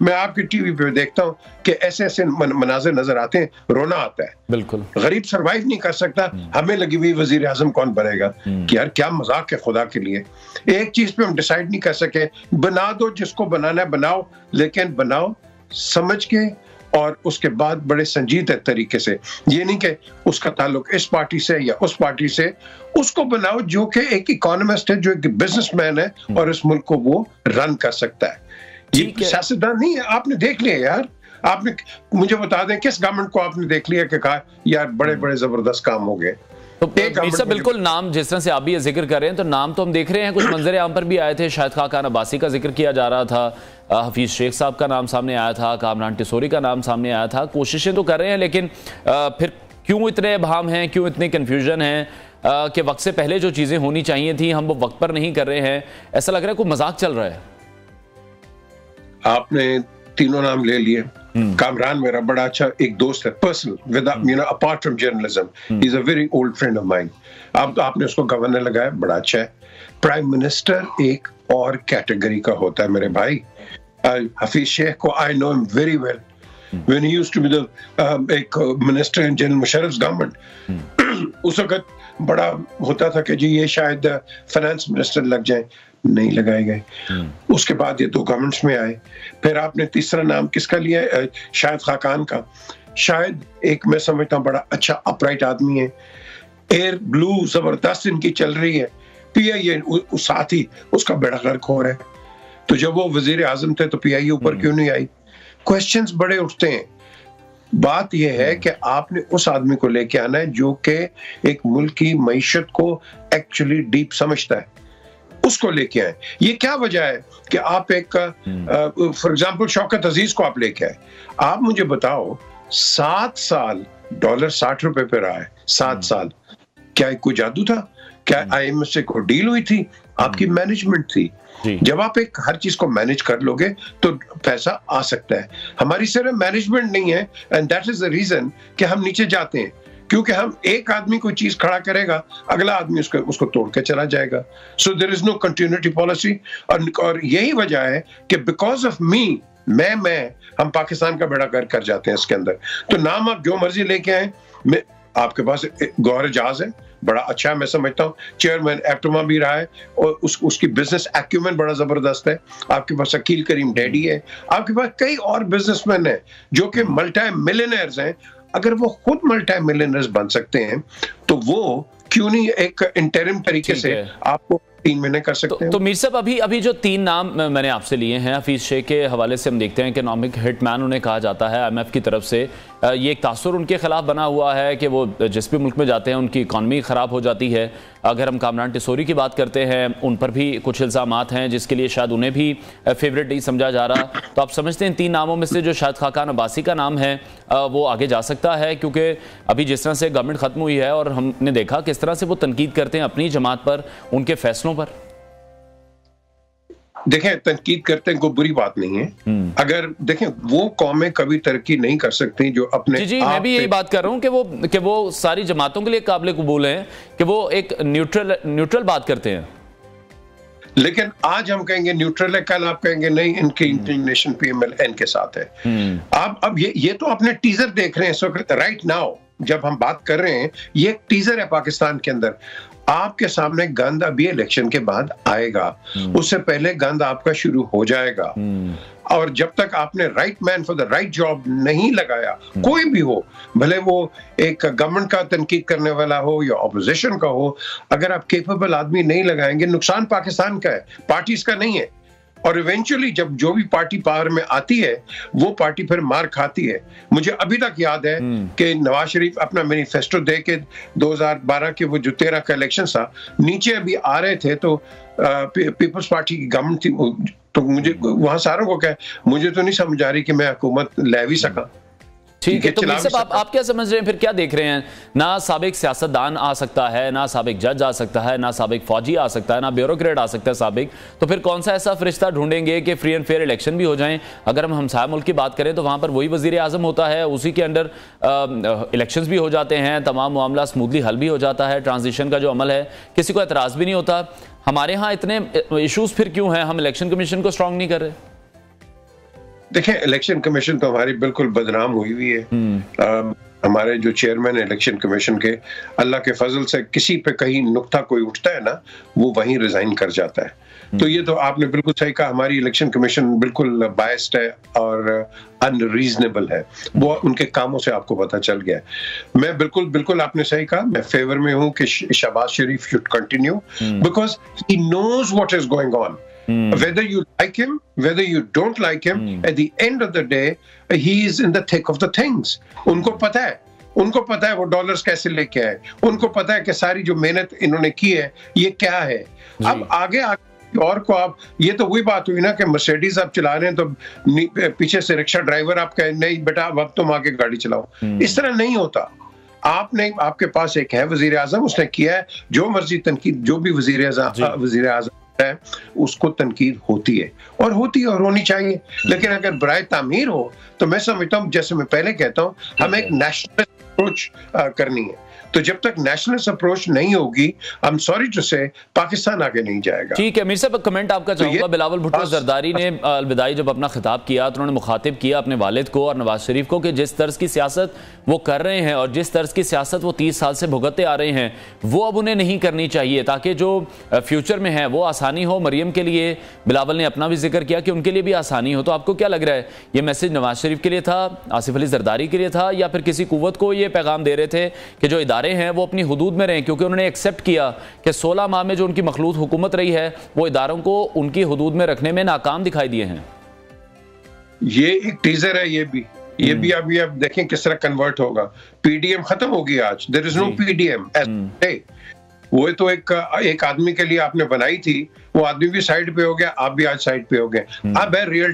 मैं आपकी टीवी पे देखता हूं कि ऐसे ऐसे मनाजिर नजर आते हैं, रोना आता है। बिल्कुल, गरीब सरवाइव नहीं कर सकता, हमें लगी हुई वजीर आजम कौन बनेगा? कि यार क्या मजाक है खुदा के लिए। एक चीज पे हम डिसाइड नहीं कर सके, बना दो जिसको बनाना है बनाओ, लेकिन बनाओ समझ के और उसके बाद बड़े संजीदे तरीके से। ये नहीं कि उसका ताल्लुक इस पार्टी से या उस पार्टी से, उसको बनाओ जो कि एक इकोनॉमिस्ट है, जो एक बिजनेसमैन है और इस मुल्क को वो रन कर सकता है। ये सियासतदान नहीं है। आपने देख लिया यार, आपने मुझे बता दें किस गवर्नमेंट को आपने देख लिया कि कहा यार बड़े बड़े जबरदस्त काम हो गए? तो बिल्कुल, नाम जिस तरह से आप भी ये जिक्र कर रहे हैं, तो नाम तो हम देख रहे हैं, कुछ मंजर आम पर भी आए थे। शाहिद खान अब्बासी का जिक्र किया जा रहा था, हफीज शेख साहब का नाम सामने आया था, कामरान टिसोरी का नाम सामने आया था। कोशिशें तो कर रहे हैं, लेकिन फिर क्यों इतने अभाम हैं, क्यों इतने कन्फ्यूजन हैं कि वक्त से पहले जो चीज़ें होनी चाहिए थी हम वो वक्त पर नहीं कर रहे हैं? ऐसा लग रहा है कोई मजाक चल रहा है। आपने तीनों नाम ले लिए। कामरान मेरा बड़ा अच्छा एक दोस्त है, personal, with apart from journalism, he is a very old friend of mine. आपने उसको गवर्नर लगाया, बड़ा अच्छा है। प्राइम मिनिस्टर एक और कैटेगरी का होता है मेरे भाई। हफीज शेख को I know him very well when he used to be the एक minister in general Musharraf's government. उस वक्त बड़ा होता था कि जी ये शायद फाइनेंस मिनिस्टर लग जाए, नहीं लगाए गए। उसके बाद ये 2 गवर्नमेंट्स में आए। फिर आपने तीसरा नाम किसका लिया? शाहिद खाकान का। शायद एक मैं समझता हूँ बड़ा अच्छा अपराइट आदमी है, एयर ब्लू जबरदस्त इनकी चल रही है। PIA साथ ही उसका बेड़ा गर्क हो रहा है। तो जब वो वजीर आजम थे तो PIA ऊपर क्यों नहीं आई? क्वेश्चंस बड़े उठते हैं। बात यह है कि आपने उस आदमी को लेके आना है जो कि एक मुल्क की मईशत को एक्चुअली डीप समझता है, उसको लेके आए। ये क्या वजह है कि आप एक फॉर एग्जांपल शौकत अजीज को आप लेके आए। आप मुझे बताओ 7 साल डॉलर 60 रुपए पे रहा है, 7 साल। क्या कोई जादू था? क्या IMF से कोई डील हुई थी? आपकी मैनेजमेंट थी। जब आप एक हर चीज को मैनेज कर लोगे तो पैसा आ सकता है। हमारी सिर्फ मैनेजमेंट नहीं है, and that is the reason कि हम नीचे जाते हैं, क्योंकि हम एक आदमी कोई चीज खड़ा करेगा, अगला आदमी उसको तोड़ के चला जाएगा। So there is no continuity policy. और यही वजह है कि बिकॉज ऑफ मी, मैं हम पाकिस्तान का बेड़ा गर्क कर जाते हैं इसके अंदर। तो नाम आप जो मर्जी लेके आए, आपके पास गौहर जहाज है, बड़ा अच्छा है, मैं समझता हूँ। चेयरमैन एप्टोमा भी रहा है और उसकी बिजनेस एक्यूमेंट बड़ा जबरदस्त है। आपके पास अकील करीम डैडी है, आपके पास कई और बिजनेसमैन हैं जो कि मल्टी मिलियनेयर्स हैं। अगर वो खुद मल्टी मिलियनर्स बन सकते हैं तो वो क्यों नहीं एक इंटरिम तरीके से आपको 3 महीने कर सकते हैं। तो मीर साहब, अभी जो 3 नाम मैंने आपसे लिए हैं, हफीज शेख के हवाले से हम देखते हैं कि इकोनॉमिक हिटमैन उन्हें कहा जाता है IMF की तरफ से। ये एक तासुर उनके खिलाफ बना हुआ है कि वो जिस भी मुल्क में जाते हैं उनकी इकॉनमी ख़राब हो जाती है। अगर हम कामरान टिसोरी की बात करते हैं, उन पर भी कुछ इल्ज़ामात हैं जिसके लिए शायद उन्हें भी फेवरेट नहीं समझा जा रहा। तो आप समझते हैं 3 नामों में से जो शायद खाकान अब्बासी का नाम है वो आगे जा सकता है? क्योंकि अभी जिस तरह से गवर्नमेंट ख़त्म हुई है और हमने देखा किस तरह से वो तनकीद करते हैं अपनी जमात पर, उनके फैसलों पर। देखें, तनकीद करते हैं कोई बुरी बात नहीं है। अगर देखें, वो कौमें कभी तरक्की नहीं कर सकती जो अपने जी मैं भी यही बात कर रहा हूं कि वो सारी जमातों के लिए काबिल कबूल हैं, कि वो एक न्यूट्रल बात करते हैं। लेकिन आज हम कहेंगे न्यूट्रल है, कल आप कहेंगे नहीं इनकी इंक्लिनेशन PMLN के साथ है। अब ये तो अपने टीजर देख रहे हैं इस वक्त, राइट नाउ जब हम बात कर रहे हैं, ये एक टीजर है पाकिस्तान के अंदर। आपके सामने गंद अभी इलेक्शन के बाद आएगा, उससे पहले गंद आपका शुरू हो जाएगा। और जब तक आपने right man for the right job नहीं लगाया, कोई भी हो, भले वो एक गवर्नमेंट का तनकीद करने वाला हो या ऑपोजिशन का हो, अगर आप केपेबल आदमी नहीं लगाएंगे, नुकसान पाकिस्तान का है, पार्टीज का नहीं है। और इवेंचुअली जब जो भी पार्टी पावर में आती है वो पार्टी फिर मार खाती है। मुझे अभी तक याद है कि नवाज शरीफ अपना मैनिफेस्टो दे के 2012 के वो जो 13 का इलेक्शन था, नीचे अभी आ रहे थे तो पीपल्स पार्टी की गवर्नमेंट थी, तो मुझे वहां सारों को कहा, मुझे तो नहीं समझ आ रही कि मैं हुकूमत ले भी सका। ठीक है, तो मीर साहब आप क्या समझ रहे हैं, फिर क्या देख रहे हैं? ना साबिक सियासतदान आ सकता है, ना साबिक जज आ सकता है, ना साबिक फौजी आ सकता है, ना ब्यूरोक्रेट आ सकता है साबिक, तो फिर कौन सा ऐसा फरिश्ता ढूंढेंगे कि फ्री एंड फेयर इलेक्शन भी हो जाएं? अगर हम हमसाया मुल्क की बात करें तो वहां पर वही वजीर आजम होता है, उसी के अंडर इलेक्शंस भी हो जाते हैं, तमाम मामला स्मूथली हल भी हो जाता है, ट्रांजिशन का जो अमल है किसी को एतराज भी नहीं होता। हमारे यहाँ इतने इशूज फिर क्यों हैं? हम इलेक्शन कमीशन को स्ट्रांग नहीं कर रहे? देखें, इलेक्शन कमीशन तो हमारी बिल्कुल बदनाम हुई हुई है। हमारे जो चेयरमैन है इलेक्शन कमीशन के, अल्लाह के फजल से किसी पे कहीं नुक्ता कोई उठता है ना, वो वहीं रिजाइन कर जाता है। तो ये तो आपने बिल्कुल सही कहा, हमारी इलेक्शन कमीशन बिल्कुल बायस्ड है और अनरीजनेबल है, वो उनके कामों से आपको पता चल गया है। मैं बिल्कुल आपने सही कहा, मैं फेवर में हूं कि Shahbaz Sharif should continue because he knows what is going on. Whether you like him, whether you don't like him, at the end of the day, he is in the thick of the things. उनको पता है वो dollars कैसे लेके आए, उनको पता है कि सारी जो मेहनत इन्होंने की है ये क्या है। अब आगे और को आप, ये तो वही बात हुई ना कि मर्सिडीज आप चला रहे हैं तो पीछे से रिक्शा ड्राइवर आप कहें नहीं बेटा अब तुम आगे गाड़ी चलाओ, इस तरह नहीं होता। आपके पास एक है वजीर आजम, उसने किया है जो मर्जी तनकीद, जो भी वजीर आजम है उसको तनकीद होती है और होनी चाहिए। लेकिन अगर बराए तामीर हो तो मैं समझता हूँ, जैसे मैं पहले कहता हूँ, हमें एक नेशनल अप्रोच करनी है। तो जब तक नेशनल अप्रोच नहीं होगी, आई एम सॉरी टू से, पाकिस्तान आगे नहीं जाएगा। ठीक है मीर साहब, कमेंट आपका चाहूंगा। बिलावल भुट्टो जरदारी ने अलविदाई जब अपना खिताब किया तो उन्होंने मुखातिब किया अपने वालिद को और नवाज शरीफ को कि जिस तर्ज की सियासत वो कर रहे हैं और जिस तर्ज की सियासत वो 30 साल से भुगतते आ रहे हैं वो अब उन्हें नहीं करनी चाहिए, ताकि जो फ्यूचर में है वो आसानी हो। मरियम के लिए बिलावल ने अपना भी जिक्र किया कि उनके लिए भी आसानी हो। तो आपको क्या लग रहा है, ये मैसेज नवाज शरीफ के लिए था, आसिफ अली जरदारी के लिए था, या फिर किसी कुव्वत को ये पैगाम दे रहे थे कि जो इदारे हैं वो अपनी हुदूद में रहें? क्योंकि उन्होंने एक्सेप्ट किया कि 16 माह में जो उनकी मखलूत हुकूमत रही है वो इदारों को उनकी हुदूद में रखने में नाकाम दिखाई दिए हैं। ये एक टीजर है, ये भी अभी आप देखें किस तरह कन्वर्ट होगा। पीडीएम खत्म होगी आज, देयर इज नो पीडीएम। वो तो एक आदमी के लिए आपने बनाई थी, वो आदमी भी साइड पे हो गया, आप भी आज साइड पे हो गए। अब है रियल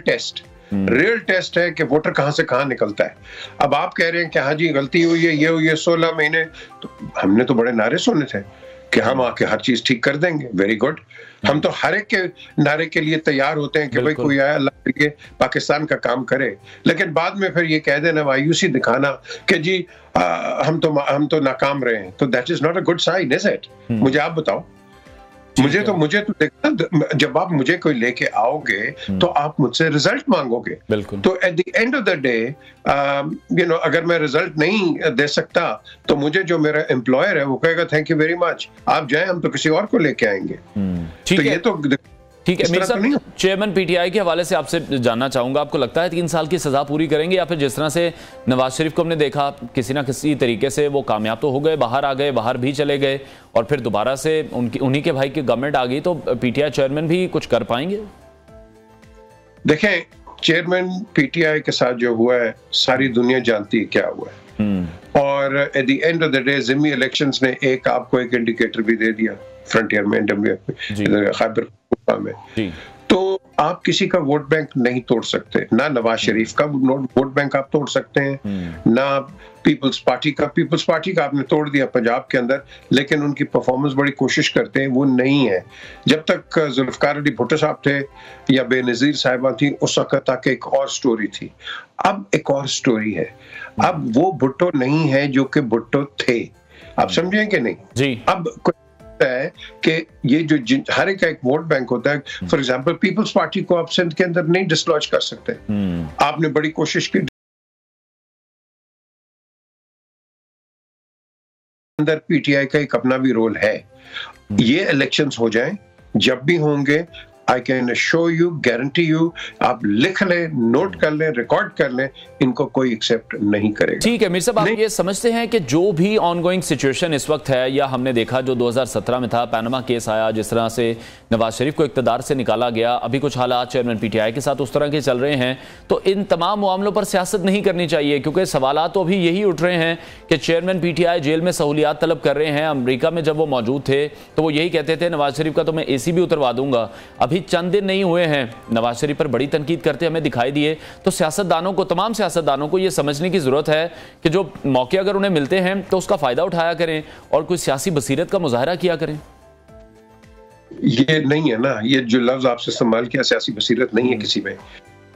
टेस्ट है कि वोटर कहां से कहां निकलता है। अब आप कह रहे हैं कि हाँ जी गलती हुई है, ये हुई है 16 महीने, तो हमने तो बड़े नारे सुने थे कि हम आके हर चीज ठीक कर देंगे। वेरी गुड, हम तो हर एक के नारे के लिए तैयार होते हैं कि भाई कोई आया अल्लाह के पाकिस्तान का काम करे, लेकिन बाद में फिर ये कह देना, मायूसी दिखाना कि जी हम तो नाकाम रहे हैं, तो that is not a good sign, is it? मुझे आप बताओ। मुझे तो देखना, जब आप मुझे कोई लेके आओगे तो आप मुझसे रिजल्ट मांगोगे। तो at the end of the day अगर मैं रिजल्ट नहीं दे सकता तो मुझे जो मेरा एम्प्लॉयर है वो कहेगा थैंक यू वेरी मच, आप जाएं, हम तो किसी और को लेके आएंगे। तो ये तो ठीक है मीर साहब, चेयरमैन पीटीआई के हवाले से आपसे जानना चाहूंगा, आपको लगता है 3 साल की सजा पूरी करेंगे या फिर जिस तरह से नवाज शरीफ को हमने देखा किसी ना किसी तरीके से वो कामयाब तो हो गए, बाहर आ गए, बाहर भी चले गए और फिर दोबारा से उन्हीं के भाई की गवर्नमेंट आ गई, तो पीटीआई चेयरमैन भी कुछ कर पाएंगे? देखें, चेयरमैन पीटीआई के साथ जो हुआ है सारी दुनिया जानती है क्या हुआ है, और at the end of the day Jimmy elections ने आपको एक इंडिकेटर भी दे दिया फ्रंटियर में, खैबर में। तो आप किसी का वोट बैंक नहीं तोड़ सकते, ना नवाज शरीफ का वोट बैंक आप तोड़ सकते हैं, ना पीपल्स पार्टी का आपने तोड़ दिया पंजाब के अंदर, लेकिन उनकी परफॉर्मेंस बड़ी कोशिश करते हैं, वो नहीं है। जब तक जुल्फकार अली भुट्टो साहब थे या बेनजीर साहिबा थी, उस वक्त तक एक और स्टोरी थी, अब एक और स्टोरी है। अब वो भुट्टो नहीं है जो कि भुट्टो थे, आप समझें कि नहीं जी? अब है कि ये जो हर एक वोट बैंक होता है, फॉर एग्जांपल पीपल्स पार्टी को आप सिंध के अंदर नहीं डिसलॉज कर सकते। आपने बड़ी कोशिश की, अंदर पीटीआई का एक अपना भी रोल है। ये इलेक्शंस हो जाएं, जब भी होंगे, I can show you, guarantee you, आप लिख लें, नोट कर लें, रिकॉर्ड कर लें, इनको कोई एक्सेप्ट नहीं करेगा। ठीक है मीर साहब, आप ये समझते हैं कि जो भी ऑनगोइंग सिचुएशन इस वक्त है, या हमने देखा जो 2017 में था, पैनामा केस आया, जिस तरह से नवाज शरीफ को इक़्तिदार से निकाला गया, अभी कुछ हालात चेयरमैन पीटीआई के साथ उस तरह के चल रहे हैं, तो इन तमाम मामलों पर सियासत नहीं करनी चाहिए, क्योंकि सवाल तो अभी यही उठ रहे हैं कि चेयरमैन पीटीआई जेल में सहूलियात तलब कर रहे हैं। अमरीका में जब वो मौजूद थे तो वो यही कहते थे नवाज शरीफ का तो मैं AC भी उतरवा दूंगा। अभी चंद दिन नहीं हुए हैं, नवाज शरीफ पर बड़ी तनकीद करते हमें दिखाई दिए। तो सियासतदानों को, तमाम सियासतदानों को यह समझने की जरूरत है कि जो मौके अगर उन्हें मिलते हैं तो उसका फायदा उठाया करें और कोई सियासी बसीरत का मुजाहरा किया करें। ये नहीं है ना, ये जो लफ्ज आपसे इस्तेमाल किया, सियासी बसीरत नहीं है किसी में।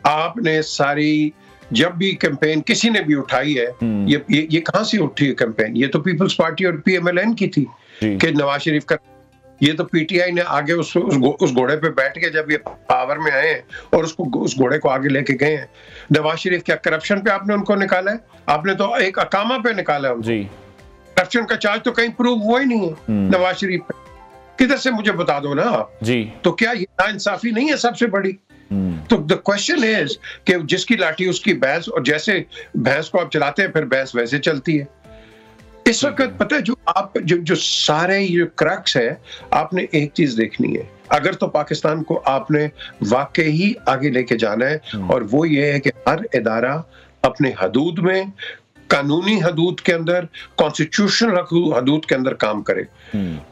आपने सारी, जब भी कैंपेन किसी ने भी उठाई है, ये कहां से उठी है कैंपेन? ये तो पीपल्स पार्टी और PMLN की थी कि नवाज शरीफ का। ये तो पीटीआई ने आगे उस घोड़े पे बैठ के जब ये पावर में आए और उस घोड़े को आगे लेके गए हैं। नवाज शरीफ क्या करप्शन पे आपने उनको निकाला है? आपने तो एक अकामा पे निकाला है जी। करप्शन का चार्ज तो कहीं प्रूव हुआ ही नहीं है नवाज शरीफ पे, किधर से मुझे बता दो ना आप जी। तो क्या ये नाइंसाफी नहीं है सबसे बड़ी? तो द क्वेश्चन इज कि जिसकी लाठी उसकी भैंस, और जैसे भैंस को आप चलाते हैं फिर भैंस वैसे चलती है। इस वक्त पता है जो सारे ये क्रक्स है, आपने एक चीज देखनी है, अगर तो पाकिस्तान को आपने वाकई ही आगे लेके जाना है, और वो ये है कि हर इदारा अपने हदूद में, कानूनी हदूद के अंदर, कॉन्स्टिट्यूशनल हदूद के अंदर काम करे।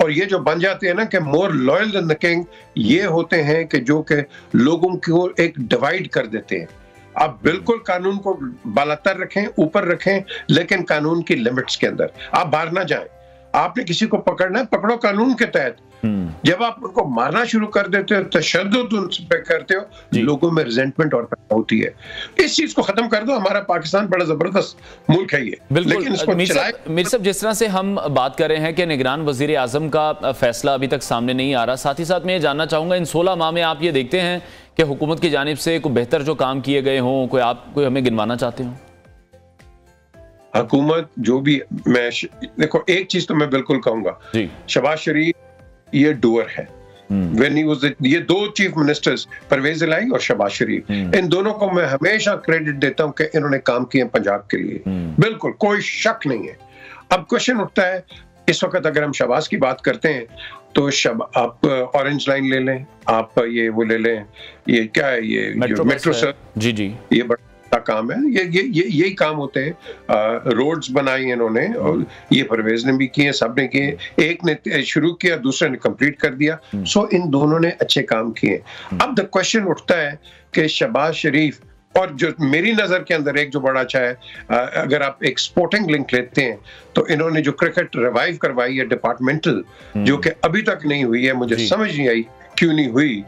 और ये जो बन जाते हैं ना कि more loyal than the king, ये होते हैं कि जो कि लोगों को एक डिवाइड कर देते हैं। आप बिल्कुल कानून को बालातर रखें, ऊपर रखें, लेकिन कानून की लिमिट्स के अंदर। आप बाहर ना जाएं। आपने किसी को पकड़ना है, पकड़ो कानून के तहत। जब आप उनको मारना शुरू कर देते हो, तशद्दुद उन पे करते हो, लोगों में रिजेंटमेंट और पैदा होती है। इस चीज को खत्म कर दो। हमारा पाकिस्तान बड़ा जबरदस्त मुल्क है ये, लेकिन इसको मीर साहब, जिस तरह से हम बात कर रहे हैं कि निगरान वजीर आजम का फैसला अभी तक सामने नहीं आ रहा, साथ ही साथ मैं ये जानना चाहूंगा इन 16 माह में आप ये देखते हैं कि हुकूमत की जानिब से कोई बेहतर जो काम किए गए हों, कोई हमें गिनवाना चाहते हो? हुकूमत जो भी, मैं देखो एक चीज तो मैं बिल्कुल कहूंगा, शहबाज शरीफ ये डूअर है। When he was ये 2 चीफ मिनिस्टर्स, परवेज इलाही और शहबाज शरीफ, इन दोनों को मैं हमेशा क्रेडिट देता हूं कि इन्होंने काम किए पंजाब के लिए, बिल्कुल कोई शक नहीं है। अब क्वेश्चन उठता है, इस वक्त अगर हम शहबाज की बात करते हैं तो आप ऑरेंज लाइन ले लें, आप ये वो ले लें, ये क्या है, ये मेट्रो सर जी, ये बड़ा काम है। यही काम होते हैं। रोड्स बनाई इन्होंने, और ये परवेज ने भी किए, सब ने किए। एक ने शुरू किया, दूसरे ने कंप्लीट कर दिया। सो इन दोनों ने अच्छे काम किए। अब द क्वेश्चन उठता है कि शहबाज शरीफ, और जो मेरी नजर के अंदर एक जो बड़ा अच्छा है, अगर आप एक स्पोर्टिंग लिंक लेते हैं तो इन्होंने जो क्रिकेट रिवाइव करवाई है डिपार्टमेंटल, जो कि अभी तक नहीं हुई है, मुझे समझ नहीं आई क्यों नहीं हुई।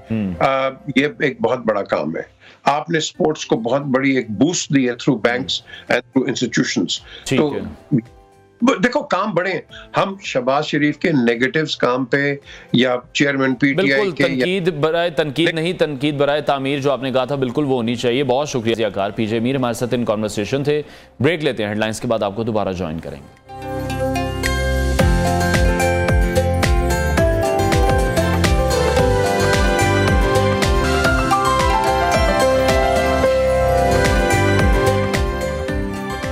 ये एक बहुत बड़ा काम है। आपने स्पोर्ट्स को बहुत बड़ी एक बूस्ट दी है through banks and through institutions. तो देखो काम बड़े हैं। हम शहबाज शरीफ के नेगेटिव्स काम पे या चेयरमैन पीटीआई के तनकीद बराए तनकीद नहीं, तनकीद बराए तामीर जो आपने कहा था, बिल्कुल वो होनी चाहिए। बहुत शुक्रिया पीजे मीर हमारे साथ इन कॉन्वर्सेशन थे। ब्रेक लेते हैं, हेडलाइंस के बाद आपको दोबारा ज्वाइन करेंगे।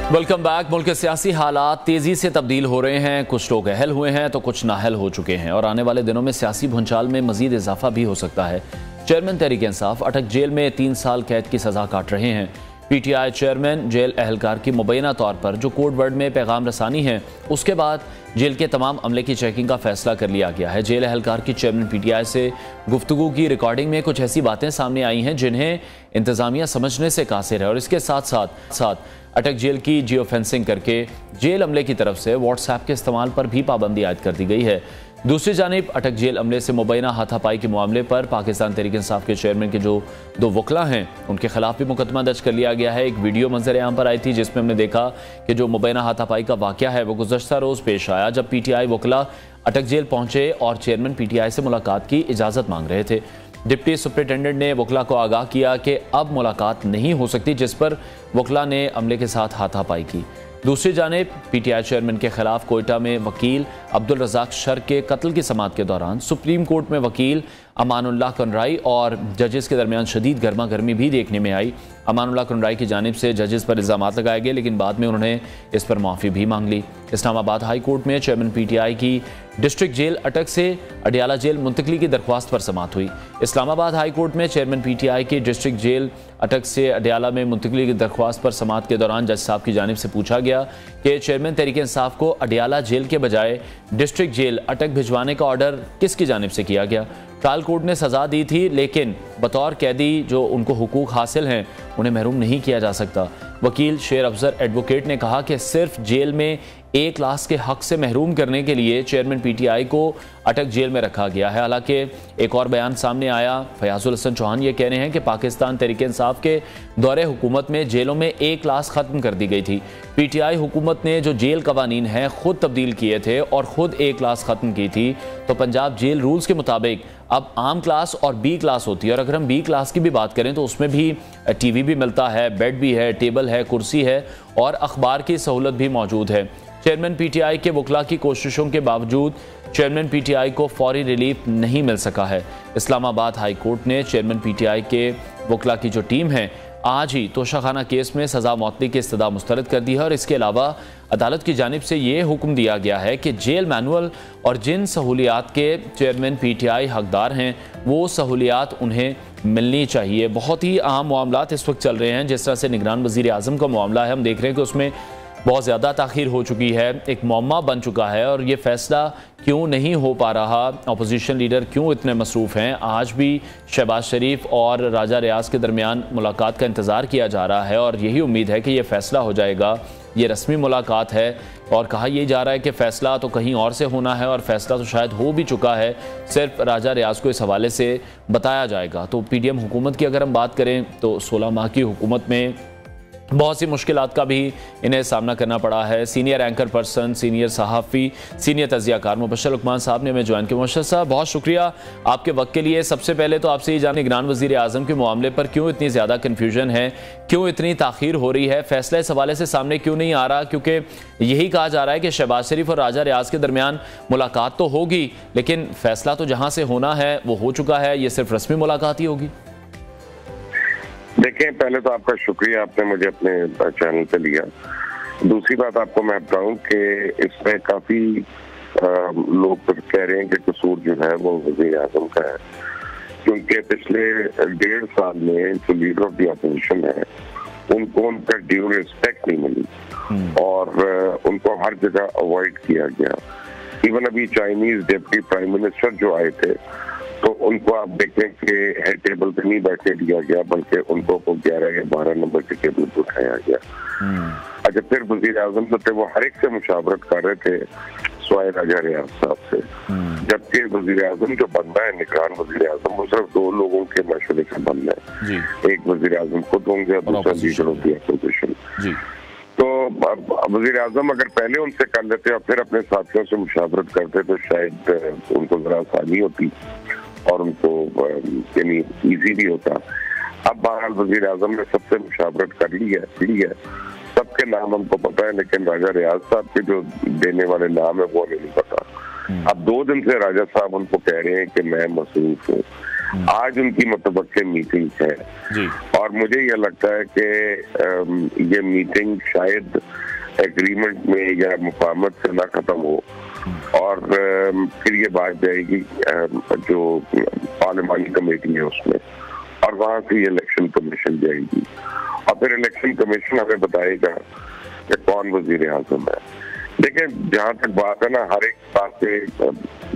Welcome back. मुल्क के सियासी हालात तेजी से तब्दील हो रहे हैं, कुछ लोग अहल हुए हैं तो कुछ नाअहल हो चुके हैं और आने वाले दिनों में सियासी भूचाल में मजीद इजाफा भी हो सकता है। चेयरमैन तहरीक इंसाफ अटक जेल में 3 साल कैद की सजा काट रहे हैं। पीटीआई चेयरमैन जेल अहलकार की मुबैना तौर पर जो कोड वर्ड में पैगाम रसानी है, उसके बाद जेल के तमाम अमले की चेकिंग का फैसला कर लिया गया है। जेल अहलकार की चेयरमैन पीटीआई से गुफ्तगू की रिकॉर्डिंग में कुछ ऐसी बातें सामने आई हैं जिन्हें इंतजामिया समझने से कासिर है और इसके साथ साथ अटक जेल की जियो फेंसिंग करके जेल अमले की तरफ से व्हाट्सएप के इस्तेमाल पर भी पाबंदी आयद कर दी गई है। दूसरी जानिब अटक जेल अमले से मुबैना हाथापाई के मामले पर पाकिस्तान तहरीक इंसाफ के चेयरमैन के जो 2 वकला हैं उनके खिलाफ भी मुकदमा दर्ज कर लिया गया है। एक वीडियो मंजर आम पर आई थी जिसमें हमने देखा कि जो मुबैना हाथापाई का वाक़या है वो गुज़श्ता रोज़ पेश आया जब पीटीआई वकला अटक जेल पहुंचे और चेयरमैन पीटीआई से मुलाकात की इजाज़त मांग रहे थे। डिप्टी सुपरिटेंडेंट ने वकला को आगाह किया कि अब मुलाकात नहीं हो सकती, जिस पर वकला ने अमले के साथ हाथापाई की। दूसरी जानिब पीटीआई चेयरमैन के खिलाफ कोयटा में वकील अब्दुल रज़ाक शर के कत्ल की समाअत के दौरान सुप्रीम कोर्ट में वकील अमानुल्लाह कनराई और जजेस के दरमियान शदीद गर्मा गर्मी भी देखने में आई। अमानुल्लाह कनराई की जानिब से जजेस पर इल्ज़ामात लगाए गए लेकिन बाद में उन्होंने इस पर माफ़ी भी मांग ली। इस्लामाबाद हाई कोर्ट में चेयरमैन पीटीआई की डिस्ट्रिक्ट जेल अटक से अडियाला जेल मुंतकली की दरख्वास्त पर समाअत हुई। इस्लामाबाद हाई कोर्ट में चेयरमैन पीटीआई की डिस्ट्रिक्ट जेल अटक से अडियाला में मुंतकली की दरख्वास्त पर समाअत के दौरान जज साहब की जानिब से पूछा गया कि चेयरमैन तहरीक इंसाफ को अडियाला जेल के बजाय डिस्ट्रिक्ट जेल अटक भिजवाने का ऑर्डर किसकी जानिब से किया गया। ट्रायल कोर्ट ने सजा दी थी लेकिन बतौर कैदी जो उनको हुकूक हासिल हैं उन्हें महरूम नहीं किया जा सकता। वकील शेर अफजर एडवोकेट ने कहा कि सिर्फ जेल में 1 क्लास के हक से महरूम करने के लिए चेयरमैन पीटीआई को अटक जेल में रखा गया है। हालांकि एक और बयान सामने आया, फयाजुल हसन चौहान ये कह रहे हैं कि पाकिस्तान तहरीक इंसाफ के दौरे हुकूमत में जेलों में 1 क्लास ख़त्म कर दी गई थी। पीटीआई हुकूमत ने जो जेल कवानीन हैं खुद तब्दील किए थे और ख़ुद 1 क्लास ख़त्म की थी, तो पंजाब जेल रूल्स के मुताबिक अब आम क्लास और बी क्लास होती है। और अगर हम बी क्लास की भी बात करें तो उसमें भी टीवी भी मिलता है, बेड भी है, टेबल है, कुर्सी है और अखबार की सहूलत भी मौजूद है। चेयरमैन पीटीआई के वकला की कोशिशों के बावजूद चेयरमैन पीटीआई को फौरी रिलीफ नहीं मिल सका है। इस्लामाबाद हाई कोर्ट ने चेयरमैन पीटीआई के वकला की जो टीम है आज ही तोशाखाना केस में सजा मौतली की इस्तदा मुस्तरद कर दी है और इसके अलावा अदालत की जानिब से ये हुक्म दिया गया है कि जेल मैनुअल और जिन सहूलियात के चेयरमैन पीटीआई हकदार हैं वो सहूलियात उन्हें मिलनी चाहिए। बहुत ही अहम मामलात इस वक्त चल रहे हैं, जिस तरह से निगरान वज़ीर आज़म का मामला है, हम देख रहे हैं कि उसमें बहुत ज़्यादा ताख़ीर हो चुकी है, एक मौमा बन चुका है और ये फ़ैसला क्यों नहीं हो पा रहा, अपोजिशन लीडर क्यों इतने मसरूफ़ हैं। आज भी शहबाज शरीफ और राजा रियाज के दरमियान मुलाकात का इंतज़ार किया जा रहा है और यही उम्मीद है कि ये फ़ैसला हो जाएगा। ये रस्मी मुलाकात है और कहा यह जा रहा है कि फ़ैसला तो कहीं और से होना है और फ़ैसला तो शायद हो भी चुका है, सिर्फ राजा रियाज को इस हवाले से बताया जाएगा। तो पीडीएम हुकूमत की अगर हम बात करें तो 16 माह की हुकूमत में बहुत सी मुश्किलात का भी इन्हें सामना करना पड़ा है। सीनियर एंकर पर्सन, सीनियर सहाफ़ी, सीनियर तज़ियाकार मुबश्शिर लुकमान साहब ने हमें ज्वाइन किया। मुबश्शिर साहब बहुत शुक्रिया आपके वक्त के लिए। सबसे पहले तो आपसे ये जानने निगरान वज़ीर आज़म के मामले पर क्यों इतनी ज़्यादा कन्फ्यूजन है, क्यों इतनी ताख़ीर हो रही है, फ़ैसला इस हवाले से सामने क्यों नहीं आ रहा? क्योंकि यही कहा जा रहा है कि शहबाज शरीफ और राजा रियाज के दरमियान मुलाकात तो होगी लेकिन फ़ैसला तो जहाँ से होना है वो हो चुका है, ये सिर्फ रस्मी मुलाकात ही होगी। देखें, पहले तो आपका शुक्रिया, आपने मुझे अपने चैनल पे लिया। दूसरी बात आपको मैं बताऊं कि इसमें काफी लोग कह रहे हैं कि कसूर जो है वो वज़ीर आज़म का है, क्योंकि पिछले 1.5 साल में जो लीडर ऑफ द अपोजिशन है उनको उनका ड्यू रिस्पेक्ट नहीं मिली और उनको हर जगह अवॉइड किया गया। इवन अभी चाइनीज डिप्टी प्राइम मिनिस्टर जो आए थे तो उनको आप देखें कि हेड टेबल पे नहीं बैठे दिया गया, बल्कि उनको 11 या 12 नंबर के टेबल पर उठाया गया। अच्छा, फिर वज़ीर आज़म जो थे वो हर एक से मुशावरत कर रहे थे स्वाय राजा रियाज साहब से, जबकि वज़ीर आज़म जो बनना है निगरान वज़ीर आज़म वो सिर्फ 2 लोगों के मशवरे से बनना है। एक वज़ीर आज़म खुद होंगे और दूसरा लीडर ऑफ द अपोजिशन। तो वज़ीर आज़म अगर पहले उनसे कर लेते और फिर अपने साथियों से मुशावरत करते तो शायद उनको जरा आसानी होती और उनको यानी इजी भी होता। अब बहरहाल वज़ीर आज़म ने सबसे मुशावरत कर ली है, सबके नाम हमको पता है, लेकिन राजा रियाज साहब के जो देने वाले नाम है वो नहीं पता। अब 2 दिन से राजा साहब उनको कह रहे हैं कि मैं मसरूफ हूँ। आज उनकी मुतवक्के मीटिंग है और मुझे यह लगता है कि ये मीटिंग शायद एग्रीमेंट में या मुफाहमत से ना खत्म हो और फिर ये बात जाएगी जो पार्लिमानी कमेटी है उसमें और वहां से इलेक्शन कमीशन जाएगी और फिर इलेक्शन कमीशन हमें बताएगा कि कौन वजीर आजम है। देखिए जहां तक बात है ना, हर एक बात पे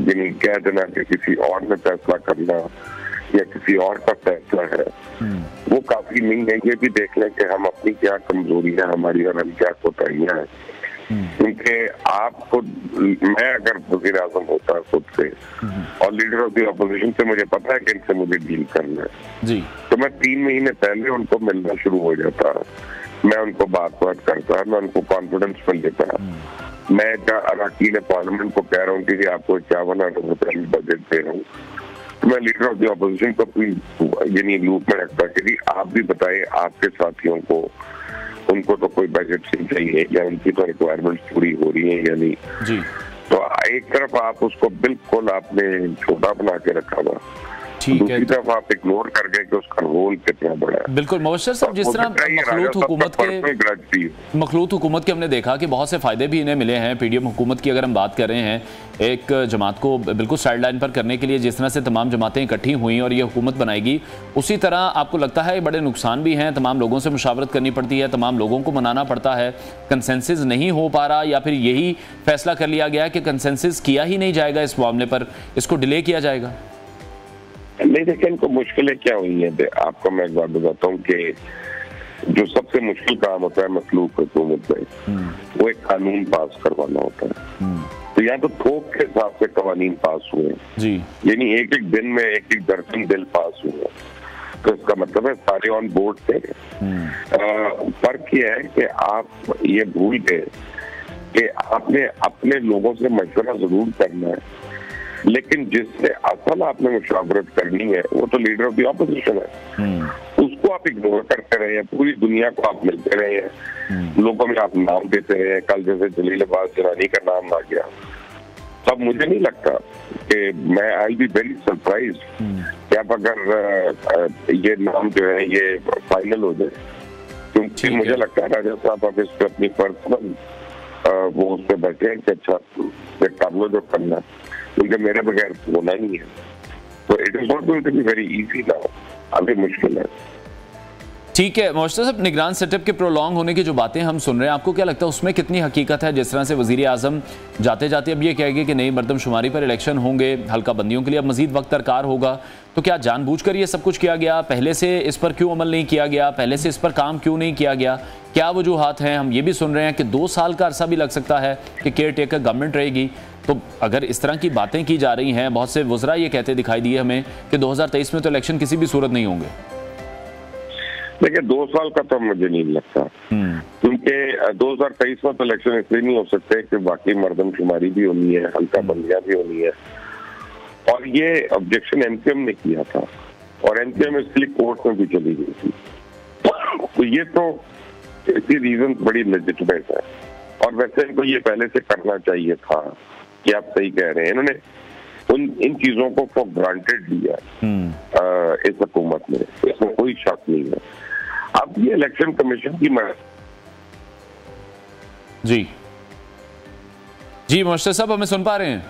यानी कह देना कि किसी और ने फैसला करना या किसी और का फैसला है वो काफी नहीं है। ये भी देख लें कि हम अपनी क्या कमजोरियां हमारी और हम क्या कोताहियां हैं, क्योंकि आपको मैं अगर वज़ीर आज़म होता खुद से और लीडर ऑफ द अपोजिशन से मुझे पता है कि इनसे मुझे डील करना है जी, तो मैं 3 महीने पहले उनको मिलना शुरू हो जाता, मैं उनको बात करता, मैं उनको कॉन्फिडेंस में लेता। मैं अरकान पार्लियामेंट को कह रहा हूँ कि आपको 51 अरब रुपए बजट दे रहा हूँ, तो मैं लीडर ऑफ द अपोजिशन को यानी लूप में रखता कि आप भी बताएं आपके साथियों को, उनको तो कोई बजट नहीं चाहिए या उनकी तो रिक्वायरमेंट्स पूरी हो रही है या नहीं जी। तो एक तरफ आप उसको बिल्कुल आपने छोटा बना के रखा हुआ, दूसरी तरफ आप इग्नोर कर गए कि उसका रोल कितना बड़ा है। बिल्कुल मुबश्शिर साहब, जिस तरह मखलूत हुकूमत के हमने देखा कि बहुत से फायदे भी इन्हें मिले हैं। पीडीएम हुकूमत की अगर हम बात कर रहे हैं, एक जमात को बिल्कुल साइड लाइन पर करने के लिए जिस तरह से तमाम जमातें इकट्ठी हुई और ये हुकूमत बनाएगी, उसी तरह आपको लगता है बड़े नुकसान भी हैं, तमाम लोगों से मुशावरत करनी पड़ती है, तमाम लोगों को मनाना पड़ता है, कंसेंसस नहीं हो पा रहा या फिर यही फैसला कर लिया गया कि कंसेंसस किया ही नहीं जाएगा इस मामले पर, इसको डिले किया जाएगा? नहीं देखिए, इनको मुश्किलें क्या हुई हैं, आपको मैं एक बात बताता हूँ कि जो सबसे मुश्किल काम होता है मखलूक हुकूमत में वो एक कानून पास करवाना होता है। तो यहाँ तो थोक के हिसाब से कवानीन पास हुए जी, यानी एक एक दिन में एक एक दर्जन बिल पास हुए, तो इसका मतलब है सारे ऑन बोर्ड थे। फर्क ये है कि आप ये भूल गए कि आपने अपने लोगों से मशवरा जरूर करना है, लेकिन जिससे असल आपने मुशावरत करनी है वो तो लीडर ऑफ द ऑपोजिशन है, उसको आप इग्नोर करते रहे हैं, पूरी दुनिया को आप मिलते रहे हैं, लोगों में आप नाम देते रहे हैं। कल जैसे जलील अब्बास जिलानी का नाम आ गया, तब मुझे नहीं लगता कि मैं आई बी वेरी सरप्राइज कि अब अगर ये नाम जो है ये फाइनल हो जाए, क्योंकि मुझे लगता है राजा साहब अब इस पर अपनी पर्सनल वो उस पर बैठे हैं कि अच्छा कर लो जो करना, क्योंकि मेरे बगैर होना नहीं है। तो it is not going to be very easy now, अभी मुश्किल है। ठीक है मोहसिन साहब, निगरान सेटअप के प्रोलॉन्ग होने की जो बातें हम सुन रहे हैं, आपको क्या लगता है उसमें कितनी हकीकत है? जिस तरह से वजीर आजम जाते जाते अब ये कहेंगे कि नई मरदमशुमारी पर इलेक्शन होंगे, हल्का बंदियों के लिए अब मजीद वक्त दरकार होगा, तो क्या जानबूझकर ये सब कुछ किया गया? पहले से इस पर क्यों अमल नहीं किया गया? पहले से इस पर काम क्यों नहीं किया गया? क्या वजूहात हैं? हम ये भी सुन रहे हैं कि 2 साल का अरसा भी लग सकता है कि केयर टेकर गवर्नमेंट रहेगी। तो अगर इस तरह की बातें की जा रही हैं, बहुत से वज़रा ये कहते दिखाई दिए हमें कि 2023 में तो इलेक्शन किसी भी सूरत नहीं होंगे। देखिए 2 साल का तो मुझे नहीं लगता, क्योंकि 2023 में तो इलेक्शन इसलिए नहीं हो सकते कि बाकी मरदमशुमारी भी होनी है, हल्का बंदियां भी होनी है, और ये ऑब्जेक्शन एमकेएम ने किया था और एमकेएम इसके लिए कोर्ट में भी चली गई थी। तो ये तो इसकी रीजन बड़ी लेजिटिमेट है और वैसे इनको ये पहले से करना चाहिए था कि आप सही कह रहे हैं। इन्होंने इन चीजों को फॉर ग्रांटेड लिया इस हुकूमत में, इसमें कोई शक नहीं है। अब ये इलेक्शन कमीशन की जी मोहसिन साहब हमें सुन पा रहे हैं?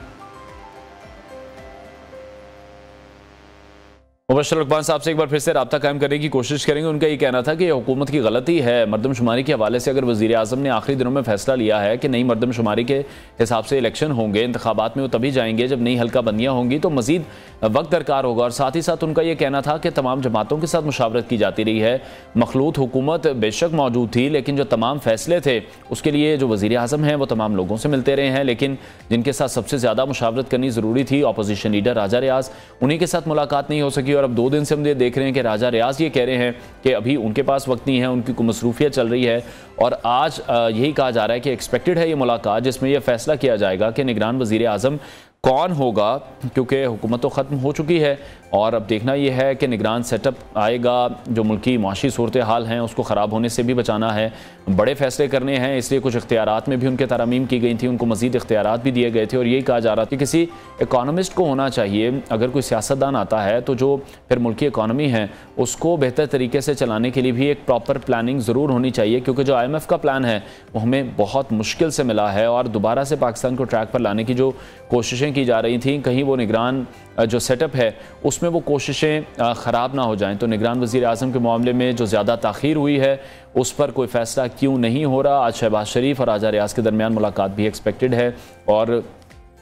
मुबश्शिर लकमान साहब से एक बार फिर से रब्ता कायम करने की कोशिश करेंगे। उनका ये कहना था कि हुकूमत की गलती है मरदमशुमारी के हवाले से। अगर वज़ीर आज़म ने आखिरी दिनों में फैसला लिया है कि नई मरदमशुमारी के हिसाब से इलेक्शन होंगे, इंतखाबात में वो तभी जाएंगे जब नई हल्का बंदियाँ होंगी, तो मज़ीद वक्त दरकार होगा। और साथ ही साथ उनका ये कहना था कि तमाम जमातों के साथ मुशावरत की जाती रही है। मखलूत हुकूमत बेशक मौजूद थी, लेकिन जो तमाम फैसले थे उसके लिए जो वज़ीर आज़म हैं वो तमाम लोगों से मिलते रहे हैं, लेकिन जिनके साथ सबसे ज़्यादा मुशावरत करनी ज़रूरी थी अपोजिशन लीडर राजा रियाज, उन्हीं के साथ मुलाकात नहीं हो सकी। और अब 2 दिन से हम देख रहे हैं कि राजा रियाज ये कह रहे हैं कि अभी उनके पास वक्त नहीं है, उनकी कोई मसरूफियत चल रही है। और आज यही कहा जा रहा है कि एक्सपेक्टेड है ये मुलाकात जिसमें यह फैसला किया जाएगा कि निगरान वज़ीर आज़म कौन होगा, क्योंकि हुकूमत तो ख़त्म हो चुकी है। और अब देखना यह है कि निगरान सेटअप आएगा, जो मुल्की माशी सूरत हाल हैं उसको ख़राब होने से भी बचाना है, बड़े फैसले करने हैं, इसलिए कुछ इख्तियारात में भी उनके तरमीम की गई थी, उनको मज़ीद इख्तियारात भी दिए गए थे। और यही कहा जा रहा था कि किसी इकॉनमिस्ट को होना चाहिए, अगर कोई सियासतदान आता है तो जो फिर मुल्की इकॉनमी है उसको बेहतर तरीके से चलाने के लिए भी एक प्रॉपर प्लानिंग ज़रूर होनी चाहिए, क्योंकि जो IMF का प्लान है वो हमें बहुत मुश्किल से मिला है और दोबारा से पाकिस्तान को ट्रैक पर लाने की जो कोशिशें की जा रही थी, कहीं वो निगरान जो सेटअप है उसमें वो कोशिशें ख़राब ना हो जाएं। तो निगरान वज़ीर आज़म के मामले में जो ज़्यादा ताख़ीर हुई है उस पर कोई फ़ैसला क्यों नहीं हो रहा। आज शहबाज शरीफ और राजा रियाज के दरमियान मुलाकात भी एक्सपेक्टेड है और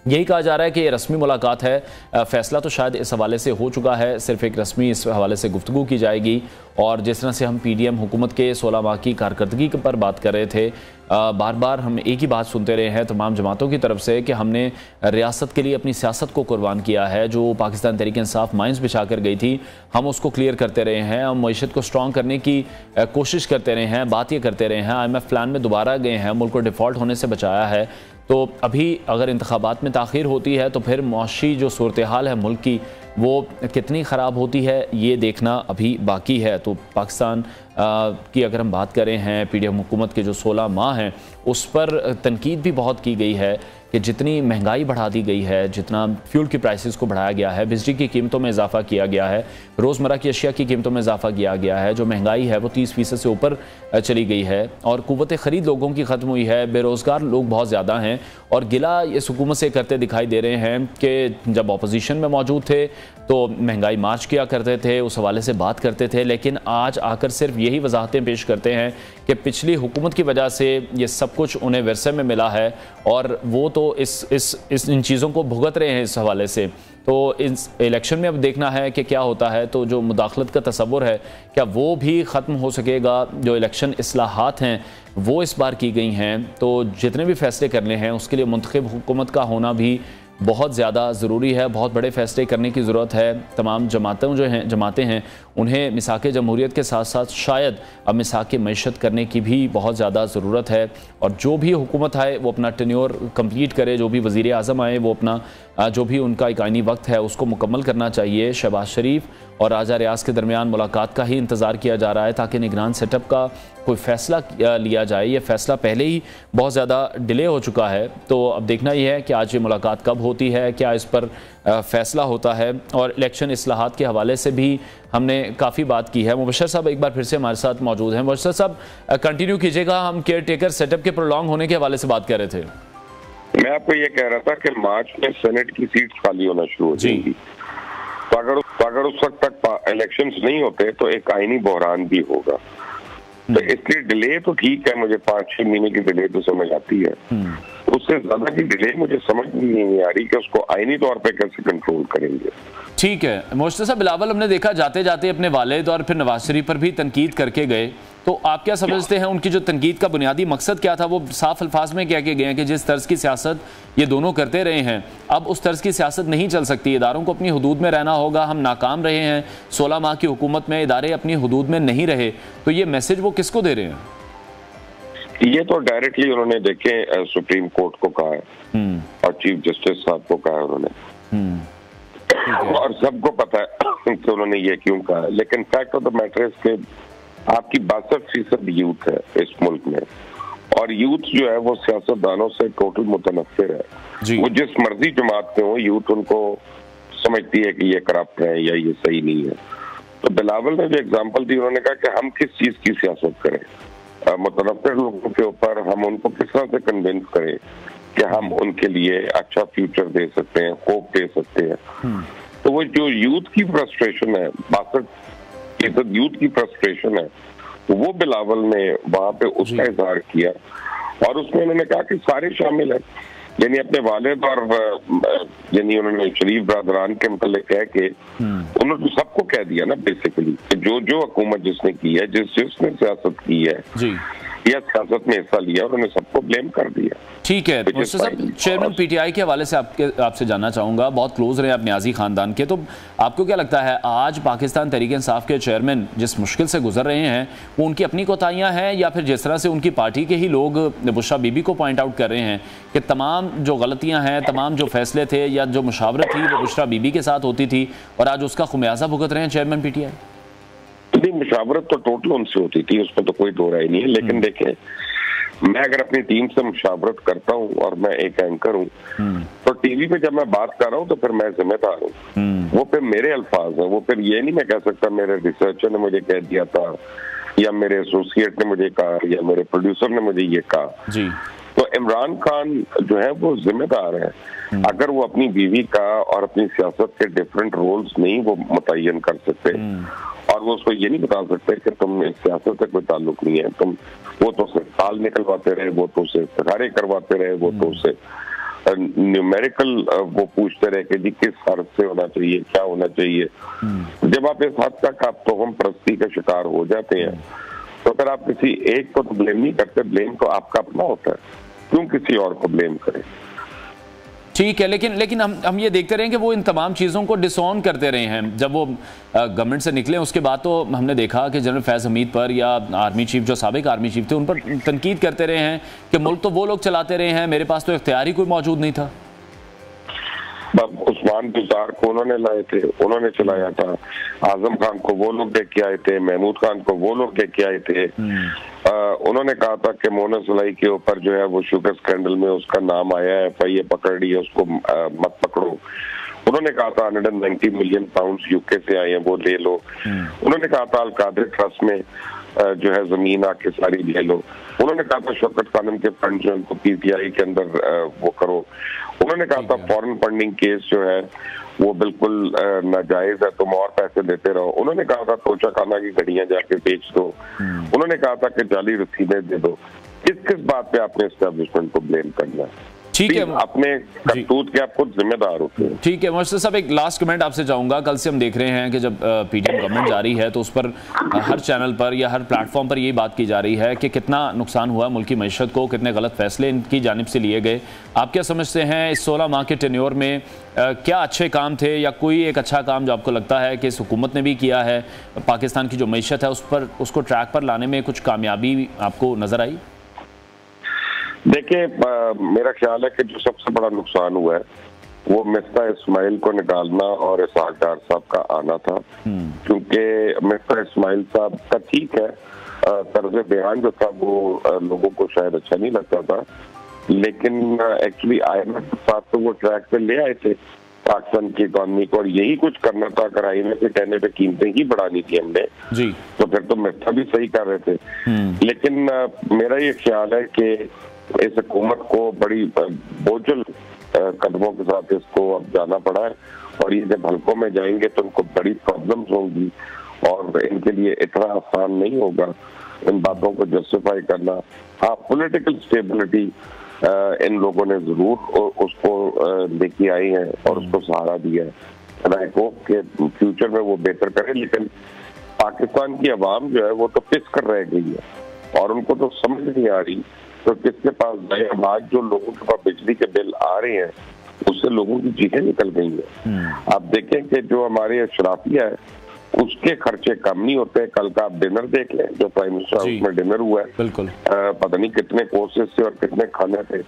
यही कहा जा रहा है कि ये रस्मी मुलाकात है। फ़ैसला तो शायद इस हवाले से हो चुका है, सिर्फ एक रस्मी इस हवाले से गुफ्तगू की जाएगी। और जिस तरह से हम PDM हुकूमत के 16 माह की कारकर्दगी पर बात कर रहे थे, बार बार हम एक ही बात सुनते रहे हैं तमाम जमातों की तरफ से कि हमने रियासत के लिए अपनी सियासत को कुर्बान किया है। जो पाकिस्तान तहरीक इंसाफ माइंस बिछा कर गई थी हम उसको क्लियर करते रहे हैं, हम मईशत को स्ट्रॉन्ग करने की कोशिश करते रहे हैं, बात ये करते रहे हैं, IMF प्लान में दोबारा गए हैं, मुल्क को डिफ़ॉल्ट होने से बचाया है। तो अभी अगर इंतखाबात में ताख़ीर होती है तो फिर मुआशी जो सूरत हाल है मुल्क की वो कितनी ख़राब होती है ये देखना अभी बाकी है। तो पाकिस्तान की अगर हम बात करें हैं PDM हुकूमत के जो 16 माह हैं उस पर तनकीद भी बहुत की गई है कि जितनी महंगाई बढ़ा दी गई है, जितना फ्यूल की प्राइसेस को बढ़ाया गया है, बिजली की कीमतों में इजाफा किया गया है, रोज़मर्रा की अशिया की कीमतों में इजाफा किया गया है, जो महंगाई है वो 30% से ऊपर चली गई है और क़ुव्वत ख़रीद लोगों की ख़त्म हुई है, बेरोज़गार लोग बहुत ज़्यादा हैं। और गिला इस हुकूमत से करते दिखाई दे रहे हैं कि जब अपोजिशन में मौजूद थे तो महंगाई मार्च किया करते थे, उस हवाले से बात करते थे, लेकिन आज आकर सिर्फ यही वजाहतें पेश करते हैं कि पिछली हुकूमत की वजह से ये सब कुछ उन्हें विरसे में मिला है और वो तो इन चीज़ों को भुगत रहे हैं इस हवाले से। तो इस इलेक्शन में अब देखना है कि क्या होता है। तो जो मुदाखलत का तसव्वुर है क्या वो भी ख़त्म हो सकेगा। जो इलेक्शन इस्लाहात हैं वो इस बार की गई हैं, तो जितने भी फैसले करने हैं उसके लिए मुंतखब हुकूमत का होना भी बहुत ज़्यादा ज़रूरी है। बहुत बड़े फ़ैसले करने की ज़रूरत है। तमाम जमातें हैं उन्हें मिसाक जमहूरियत के साथ साथ शायद अब मिसाक मईशत करने की भी बहुत ज़्यादा ज़रूरत है। और जो भी हुकूमत आए वो अपना टेन्योर कंप्लीट करे, जो भी वज़ीर आज़म आए वो अपना जो भी उनका एक आइनी वक्त है उसको मुकम्मल करना चाहिए। शहबाज शरीफ और राजा रियाज के दरमियान मुलाकात का ही इंतज़ार किया जा रहा है ताकि निगरान सेटअप का कोई फ़ैसला लिया जाए। ये फ़ैसला पहले ही बहुत ज़्यादा डिले हो चुका है, तो अब देखना यह है कि आज ये मुलाकात कब होती है, क्या इस पर फ़ैसला होता है। और इलेक्शन इस्लाहात के हवाले से भी हमने काफ़ी बात की है। मुबशर साहब एक बार फिर से हमारे साथ मौजूद हैं। मुबशर साहब कंटिन्यू कीजिएगा, हम केयर टेकर सेटअप के प्रोलॉन्ग होने के हवाले से बात कर रहे थे। मैं आपको ये कह रहा था कि मार्च में सेनेट की सीट खाली होना शुरू हो जाएगी, तो अगर उस वक्त तक इलेक्शंस नहीं होते तो एक आईनी बहरान भी होगा। तो इसलिए डिले तो ठीक है, मुझे 5-6 महीने की डिले तो समझ आती है, उससे ज्यादा की डिले मुझे समझ नहीं आ रही कि उसको आईनी तौर पे कैसे कंट्रोल करेंगे। ठीक है मोर्शद साहब, बिलावल हमने देखा जाते जाते अपने वालिद और फिर नवाज शरीफ पर भी तनकीद करके गए, तो आप क्या समझते हैं उनकी जो तनकीद का बुनियादी मकसद क्या था? वो साफ अल्फाज में कह के गए हैं कि जिस तर्ज की सियासत ये दोनों करते रहे हैं अब उस तर्ज की सियासत नहीं चल सकती, इदारों को अपनी हुदूद में रहना होगा, हम नाकाम रहे हैं 16 माह की हुकूमत में, इदारे अपनी हुदूद में नहीं रहे। तो ये मैसेज वो किसको दे रहे हैं? ये तो डायरेक्टली उन्होंने देखे सुप्रीम कोर्ट को कहा है और चीफ जस्टिस साहब को कहा है उन्होंने, और सबको पता है कि उन्होंने ये क्यों कहा है। लेकिन fact of the matter is के आपकी 62% यूथ है इस मुल्क में, और यूथ जो है वो सियासतदानों से टोटल मुतनफ़िर है। वो जिस मर्जी जमात में हो, यूथ उनको समझती है कि ये करप्ट है या ये सही नहीं है। तो बिलावल ने जो एग्जाम्पल दी, उन्होंने कहा कि हम किस चीज की सियासत करें, मुतनफ़िर लोगों के ऊपर हम उनको किस तरह से कन्विंस करें कि हम उनके लिए अच्छा फ्यूचर दे सकते हैं, होप दे सकते हैं। तो वो जो यूथ की फ्रस्ट्रेशन है, 62% यूथ की फ्रस्ट्रेशन है, वो बिलावल ने वहां पे उसका इजहार किया और उसमें उन्होंने कहा कि सारे शामिल हैं, यानी अपने वालिद और यानी उन्होंने शरीफ बरदरान के मतलब कह के उन्होंने सबको कह दिया ना बेसिकली कि जो हुकूमत जिसने की है, जिसने सियासत की है, या सियासत में हिस्सा लिया, उन्होंने सबको ब्लेम कर दिया। ठीक है मुर्शद साहब, चेयरमैन पीटीआई के हवाले से आपसे जानना चाहूँगा, बहुत क्लोज रहे आप न्याजी ख़ानदान के, तो आपको क्या लगता है आज पाकिस्तान तहरीक इंसाफ के चेयरमैन जिस मुश्किल से गुजर रहे हैं वो उनकी अपनी कोताहियाँ हैं, या फिर जिस तरह से उनकी पार्टी के ही लोग बुशरा बीबी को पॉइंट आउट कर रहे हैं कि तमाम जो गलतियाँ हैं, तमाम जो फैसले थे या जो मुशावरत थी वो बुशरा बीबी के साथ होती थी और आज उसका खुमियाजा भुगत रहे हैं चेयरमैन पीटीआई? नहीं, मुशावरत तो टोटल उनसे होती थी, उसमें तो कोई दो राय नहीं है। लेकिन देखें, मैं अगर अपनी टीम से मुशावरत करता हूँ और मैं एक एंकर हूँ, तो टीवी पे जब मैं बात कर रहा हूँ तो फिर मैं जिम्मेदार हूँ। वो फिर मेरे अल्फाज हैं, वो फिर ये नहीं मैं कह सकता मेरे रिसर्चर ने मुझे कह दिया था या मेरे एसोसिएट ने मुझे कहा या मेरे प्रोड्यूसर ने मुझे ये कहा जी। तो इमरान खान जो है वो जिम्मेदार है। अगर वो अपनी बीवी का और अपनी सियासत के डिफरेंट रोल्स नहीं वो मुतय्यन कर सकते और वो उसको ये नहीं बता सकते कि तुम इस सियासत से कोई ताल्लुक नहीं है, तुम वो तो उसे ताल निकलवाते रहे, वो तो उसे इस्तिखारे करवाते रहे, वो तो उसे न्यूमेरिकल वो पूछते रहे कि जी किस हद से होना चाहिए, क्या होना चाहिए। जब आप इस हद तक आप तोहम परस्ती का शिकार हो जाते हैं तो फिर आप किसी एक को तो ब्लेम नहीं करते, ब्लेम तो आपका अपना होता है, क्यों किसी और को ब्लेम करें। ठीक है, लेकिन हम ये देखते रहे कि वो इन तमाम चीज़ों को डिसऑन करते रहे हैं। जब वो गवर्नमेंट से निकले उसके बाद तो हमने देखा कि जनरल फैज़ हमीद पर या आर्मी चीफ जो साबिक आर्मी चीफ थे उन पर तनकीद करते रहे हैं कि मुल्क तो वो लोग चलाते रहे हैं, मेरे पास तो इख्तियार ही कोई मौजूद नहीं था। उस्मान गुजार को उन्होंने लाए थे, उन्होंने चलाया था। आजम खान को वो लोग देख के आए थे, महमूद खान को वो लोग देख के आए थे। उन्होंने कहा था कि मोना सुलाई के ऊपर जो है वो शुगर स्कैंडल में उसका नाम आया है, FIA पकड़ ली है, उसको मत पकड़ो। उन्होंने कहा था 190 मिलियन पाउंड यूके से आए हैं, वो ले लो। उन्होंने कहा था अल-कादिर ट्रस्ट में जो है जमीन आके सारी ले लो। उन्होंने कहा था शौकत खानम के फंड जो है उनको PTI के अंदर वो करो। उन्होंने कहा था फॉरेन फंडिंग केस जो है वो बिल्कुल नाजायज है, तुम और पैसे देते रहो। उन्होंने कहा था तोशा खाना की घड़ियां जाके बेच दो। उन्होंने कहा था कि जाली रसीदें दे दो। किस बात पे आपने एस्टेब्लिशमेंट को ब्लेम करना है? ठीक है, अपने करतूत के आप खुद जिम्मेदार होते हैं। ठीक है मुर्शद साहब, एक लास्ट कमेंट आपसे चाहूँगा। कल से हम देख रहे हैं कि जब PTM गवर्नमेंट जारी है तो उस पर हर चैनल पर या हर प्लेटफॉर्म पर यही बात की जा रही है कि कितना नुकसान हुआ मुल्क की मईशत को, कितने गलत फैसले इनकी जानिब से लिए गए। आप क्या समझते हैं इस 16 माह के टेन्योर में क्या अच्छे काम थे या कोई एक अच्छा काम जो आपको लगता है कि इस हुकूमत ने भी किया है, पाकिस्तान की जो मईशत है उसको ट्रैक पर लाने में कुछ कामयाबी आपको नज़र आई? देखिए, मेरा ख्याल है कि जो सबसे बड़ा नुकसान हुआ है वो मिफ्ता इस्माइल को निकालना और इसहाक डार साहब का आना था। क्योंकि मिफ्ता इस्माइल साहब का ठीक है तर्ज बयान जो था वो लोगों को शायद अच्छा नहीं लगता था, लेकिन एक्चुअली IMF के साथ तो वो ट्रैक पे ले आए थे पाकिस्तान की इकॉनमी को, और यही कुछ करना था। अगर IMF के कहने पे कीमतें ही बढ़ानी थी हमने जी, तो फिर तो मिफ्ता भी सही कर रहे थे। लेकिन मेरा ये ख्याल है कि इस हुकूमत को बड़ी बोझल कदमों के साथ इसको अब जाना पड़ा है, और ये जब हल्कों में जाएंगे तो उनको बड़ी प्रॉब्लम्स होंगी और इनके लिए इतना आसान नहीं होगा इन बातों को जस्टिफाई करना। हाँ, पॉलिटिकल स्टेबिलिटी इन लोगों ने जरूर उसको लेके आई है और उसको सहारा दिया है। आई होप के फ्यूचर में वो बेहतर करे, लेकिन पाकिस्तान की आवाम जो है वो तो पिस कर रह गई है और उनको तो समझ नहीं आ रही तो किसके पास जाए। आज जो लोगों के पास बिजली के बिल आ रहे हैं उससे लोगों की चीजें निकल गई हैं। आप देखें कि जो हमारे अशराफिया है उसके खर्चे कम नहीं होते। कल का आप डिनर देख लें, जो प्राइम मिनिस्टर हाउस में डिनर हुआ है, बिल्कुल पता नहीं कितने कोर्सेज थे और कितने खाने थे।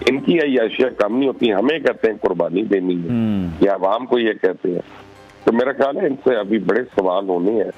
इनकी अय्याशियां कम नहीं होती। हमें कहते हैं कुर्बानी देनी है या आवाम को ये कहते हैं। तो मेरा ख्याल है इनसे अभी बड़े सवाल होने हैं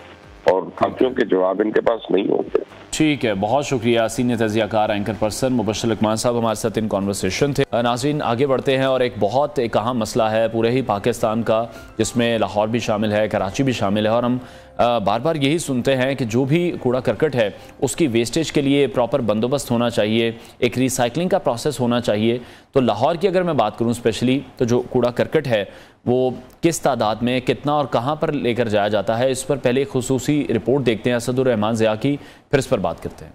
और खातियों के जवाब इनके पास नहीं होंगे। ठीक है, बहुत शुक्रिया। Senior तजियाकार anchor person Mubashshir Luqman साहब हमारे साथ इन कॉन्वर्सेशन थे। नाज़रीन, आगे बढ़ते हैं और एक बहुत एक अहम मसला है पूरे ही पाकिस्तान का, जिसमें लाहौर भी शामिल है, कराची भी शामिल है, और हम बार बार यही सुनते हैं कि जो भी कूड़ा करकट है उसकी वेस्टेज के लिए प्रॉपर बंदोबस्त होना चाहिए, एक रिसाइकलिंग का प्रोसेस होना चाहिए। तो लाहौर की अगर मैं बात करूं स्पेशली, तो जो कूड़ा करकट है वो किस तादाद में, कितना और कहां पर लेकर जाया जाता है, इस पर पहले खुसूसी रिपोर्ट देखते हैं असदुर रहमान ज़िया की, फिर इस पर बात करते हैं।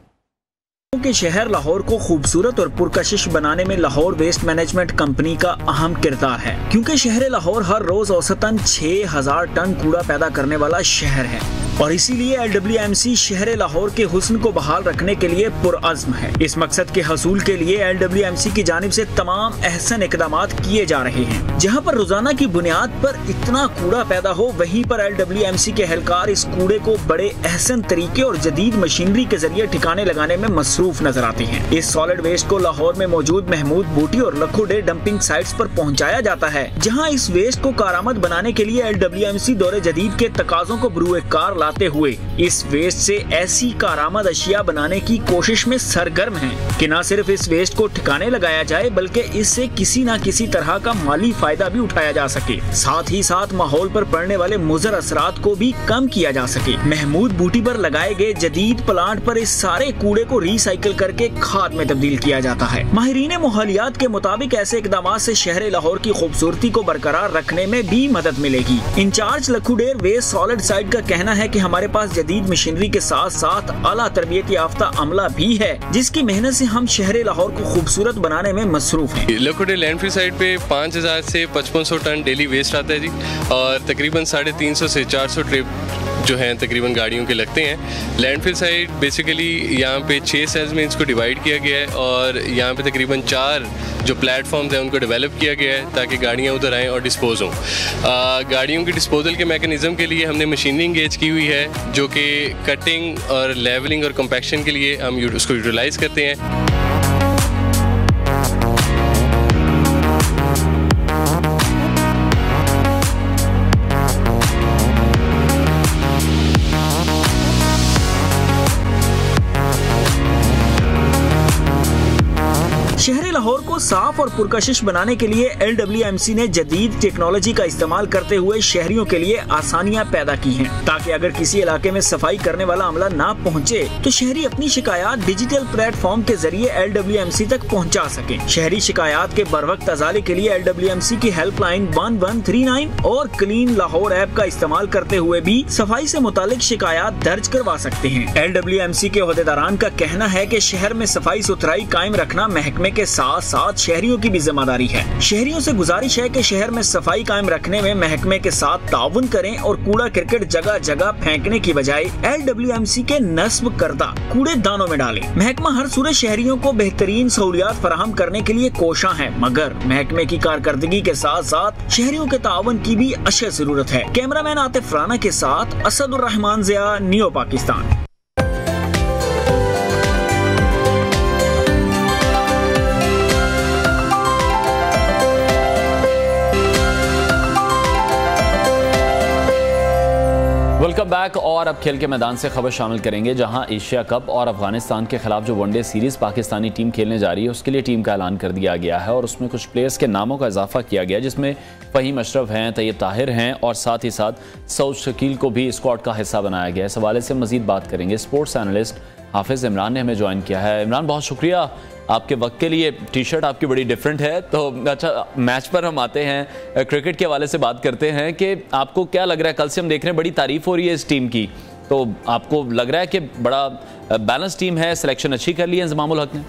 के शहर लाहौर को खूबसूरत और पुरकशिश बनाने में लाहौर वेस्ट मैनेजमेंट कंपनी का अहम किरदार है, क्योंकि शहर लाहौर हर रोज औसतन 6000 टन कूड़ा पैदा करने वाला शहर है। और इसीलिए LWMC शहर लाहौर के हुस्न को बहाल रखने के लिए पुरअज़्म है। इस मकसद के हसूल के लिए LWMC की जानिब से तमाम अहसन इक़दामात किए जा रहे हैं। जहाँ पर रोजाना की बुनियाद पर इतना कूड़ा पैदा हो, वहीं पर LWMC के एहलकार इस कूड़े को बड़े अहसन तरीके और जदीद मशीनरी के जरिए ठिकाने लगाने में मसरूफ नजर आते हैं। इस सॉलिड वेस्ट को लाहौर में मौजूद महमूद बूटी और लखोडे डंपिंग साइट्स पर पहुंचाया जाता है, जहां इस वेस्ट को कारआमद बनाने के लिए LWMC दौरे जदीद के तकाजों को बरूए कार लाते हुए इस वेस्ट से ऐसी कारआमद अशिया बनाने की कोशिश में सरगर्म है कि न सिर्फ इस वेस्ट को ठिकाने लगाया जाए, बल्कि इससे किसी न किसी तरह का माली फायदा भी उठाया जा सके, साथ ही साथ माहौल पर पड़ने वाले मुज़र असरात को भी कम किया जा सके। महमूद बूटी पर लगाए गए जदीद प्लांट पर इस सारे कूड़े को रिसाइकिल करके खाद में तब्दील किया जाता है। माहिरीन मोहालियात के मुताबिक ऐसे इकदाम से शहर लाहौर की खूबसूरती को बरकरार रखने में भी मदद मिलेगी। इंचार्ज लखुडेर वेस्ट सॉलिड साइड का कहना है कि हमारे पास जदीद मशीनरी के साथ साथ आला तरबियत याफ्ता अमला भी है, जिसकी मेहनत से हम शहर लाहौर को खूबसूरत बनाने में मसरूफ हैं। लखुडेर लैंडफिल साइट पे 5000 से 5500 टन डेली वेस्ट आता है जी, और तकरीबन 350 से 400 ट्रिप जो हैं तकरीबन गाड़ियों के लगते हैं। लैंडफिल साइट बेसिकली यहाँ पे 6 सेल्स में इसको डिवाइड किया गया है, और यहाँ पे तकरीबन 4 जो प्लेटफॉर्म्स हैं उनको डेवलप किया गया है ताकि गाड़ियाँ उधर आएँ और डिस्पोज हों। गाड़ियों की डिस्पोजल के मैकेनिज़्म के लिए हमने मशीनरी इंगेज की हुई है, जो कि कटिंग और लेवलिंग और कम्पैक्शन के लिए हम उसको यूटिलाइज़ करते हैं। शहर लाहौर को साफ और पुरकशिश बनाने के लिए LWMC ने जदीद टेक्नोलॉजी का इस्तेमाल करते हुए शहरियों के लिए आसानियां पैदा की हैं, ताकि अगर किसी इलाके में सफाई करने वाला अमला ना पहुंचे तो शहरी अपनी शिकायत डिजिटल प्लेटफॉर्म के जरिए LWMC तक पहुंचा सके। शहरी शिकायत के बरवक्त अजाले के लिए LWMC की हेल्पलाइन 1139 और क्लीन लाहौर ऐप का इस्तेमाल करते हुए भी सफाई से मुतालिक शिकायत दर्ज करवा सकते हैं। LWMC के ओहदेदारान का कहना है कि शहर में सफाई सुथराई कायम रखना महकमे के साथ साथ शहरियों की भी जिम्मेदारी है। शहरियों से गुजारिश है कि शहर में सफाई कायम रखने में महकमे के साथ ताउन करें और कूड़ा क्रिकेट जगह जगह फेंकने की बजाय LWMC के नस्ब करदा कूड़े दानों में डालें। महकमा हर सूरत शहरियों को बेहतरीन सहूलियात फराहम करने के लिए कोशा है, मगर महकमे की कारकर्दगी के साथ साथ शहरियों के ताउन की भी अशद जरूरत है। कैमरामैन आतिफ राना के साथ Asadur Rehman Zia, new Pakistan. Welcome back. और अब खेल के मैदान से खबर शामिल करेंगे, जहां एशिया कप और अफगानिस्तान के खिलाफ जो वनडे सीरीज पाकिस्तानी टीम खेलने जा रही है उसके लिए टीम का ऐलान कर दिया गया है, और उसमें कुछ प्लेयर्स के नामों का इजाफा किया गया, जिसमें फ़हीम अशरफ हैं, तैयब ताहिर हैं, और साथ ही साथ सऊद शकील को भी स्क्वाड का हिस्सा बनाया गया है। इस हवाले से मजीद बात करेंगे। स्पोर्ट्स एनालिस्ट हाफिज़ इमरान ने हमें ज्वाइन किया है। इमरान, बहुत शुक्रिया आपके वक्त के लिए। टी शर्ट आपकी बड़ी डिफरेंट है, तो अच्छा मैच पर हम आते हैं। क्रिकेट के हवाले से बात करते हैं कि आपको क्या लग रहा है, कल से हम देख रहे हैं बड़ी तारीफ हो रही है इस टीम की, तो आपको लग रहा है कि बड़ा बैलेंस टीम है, सिलेक्शन अच्छी कर ली है इंज़मामुल हक ने?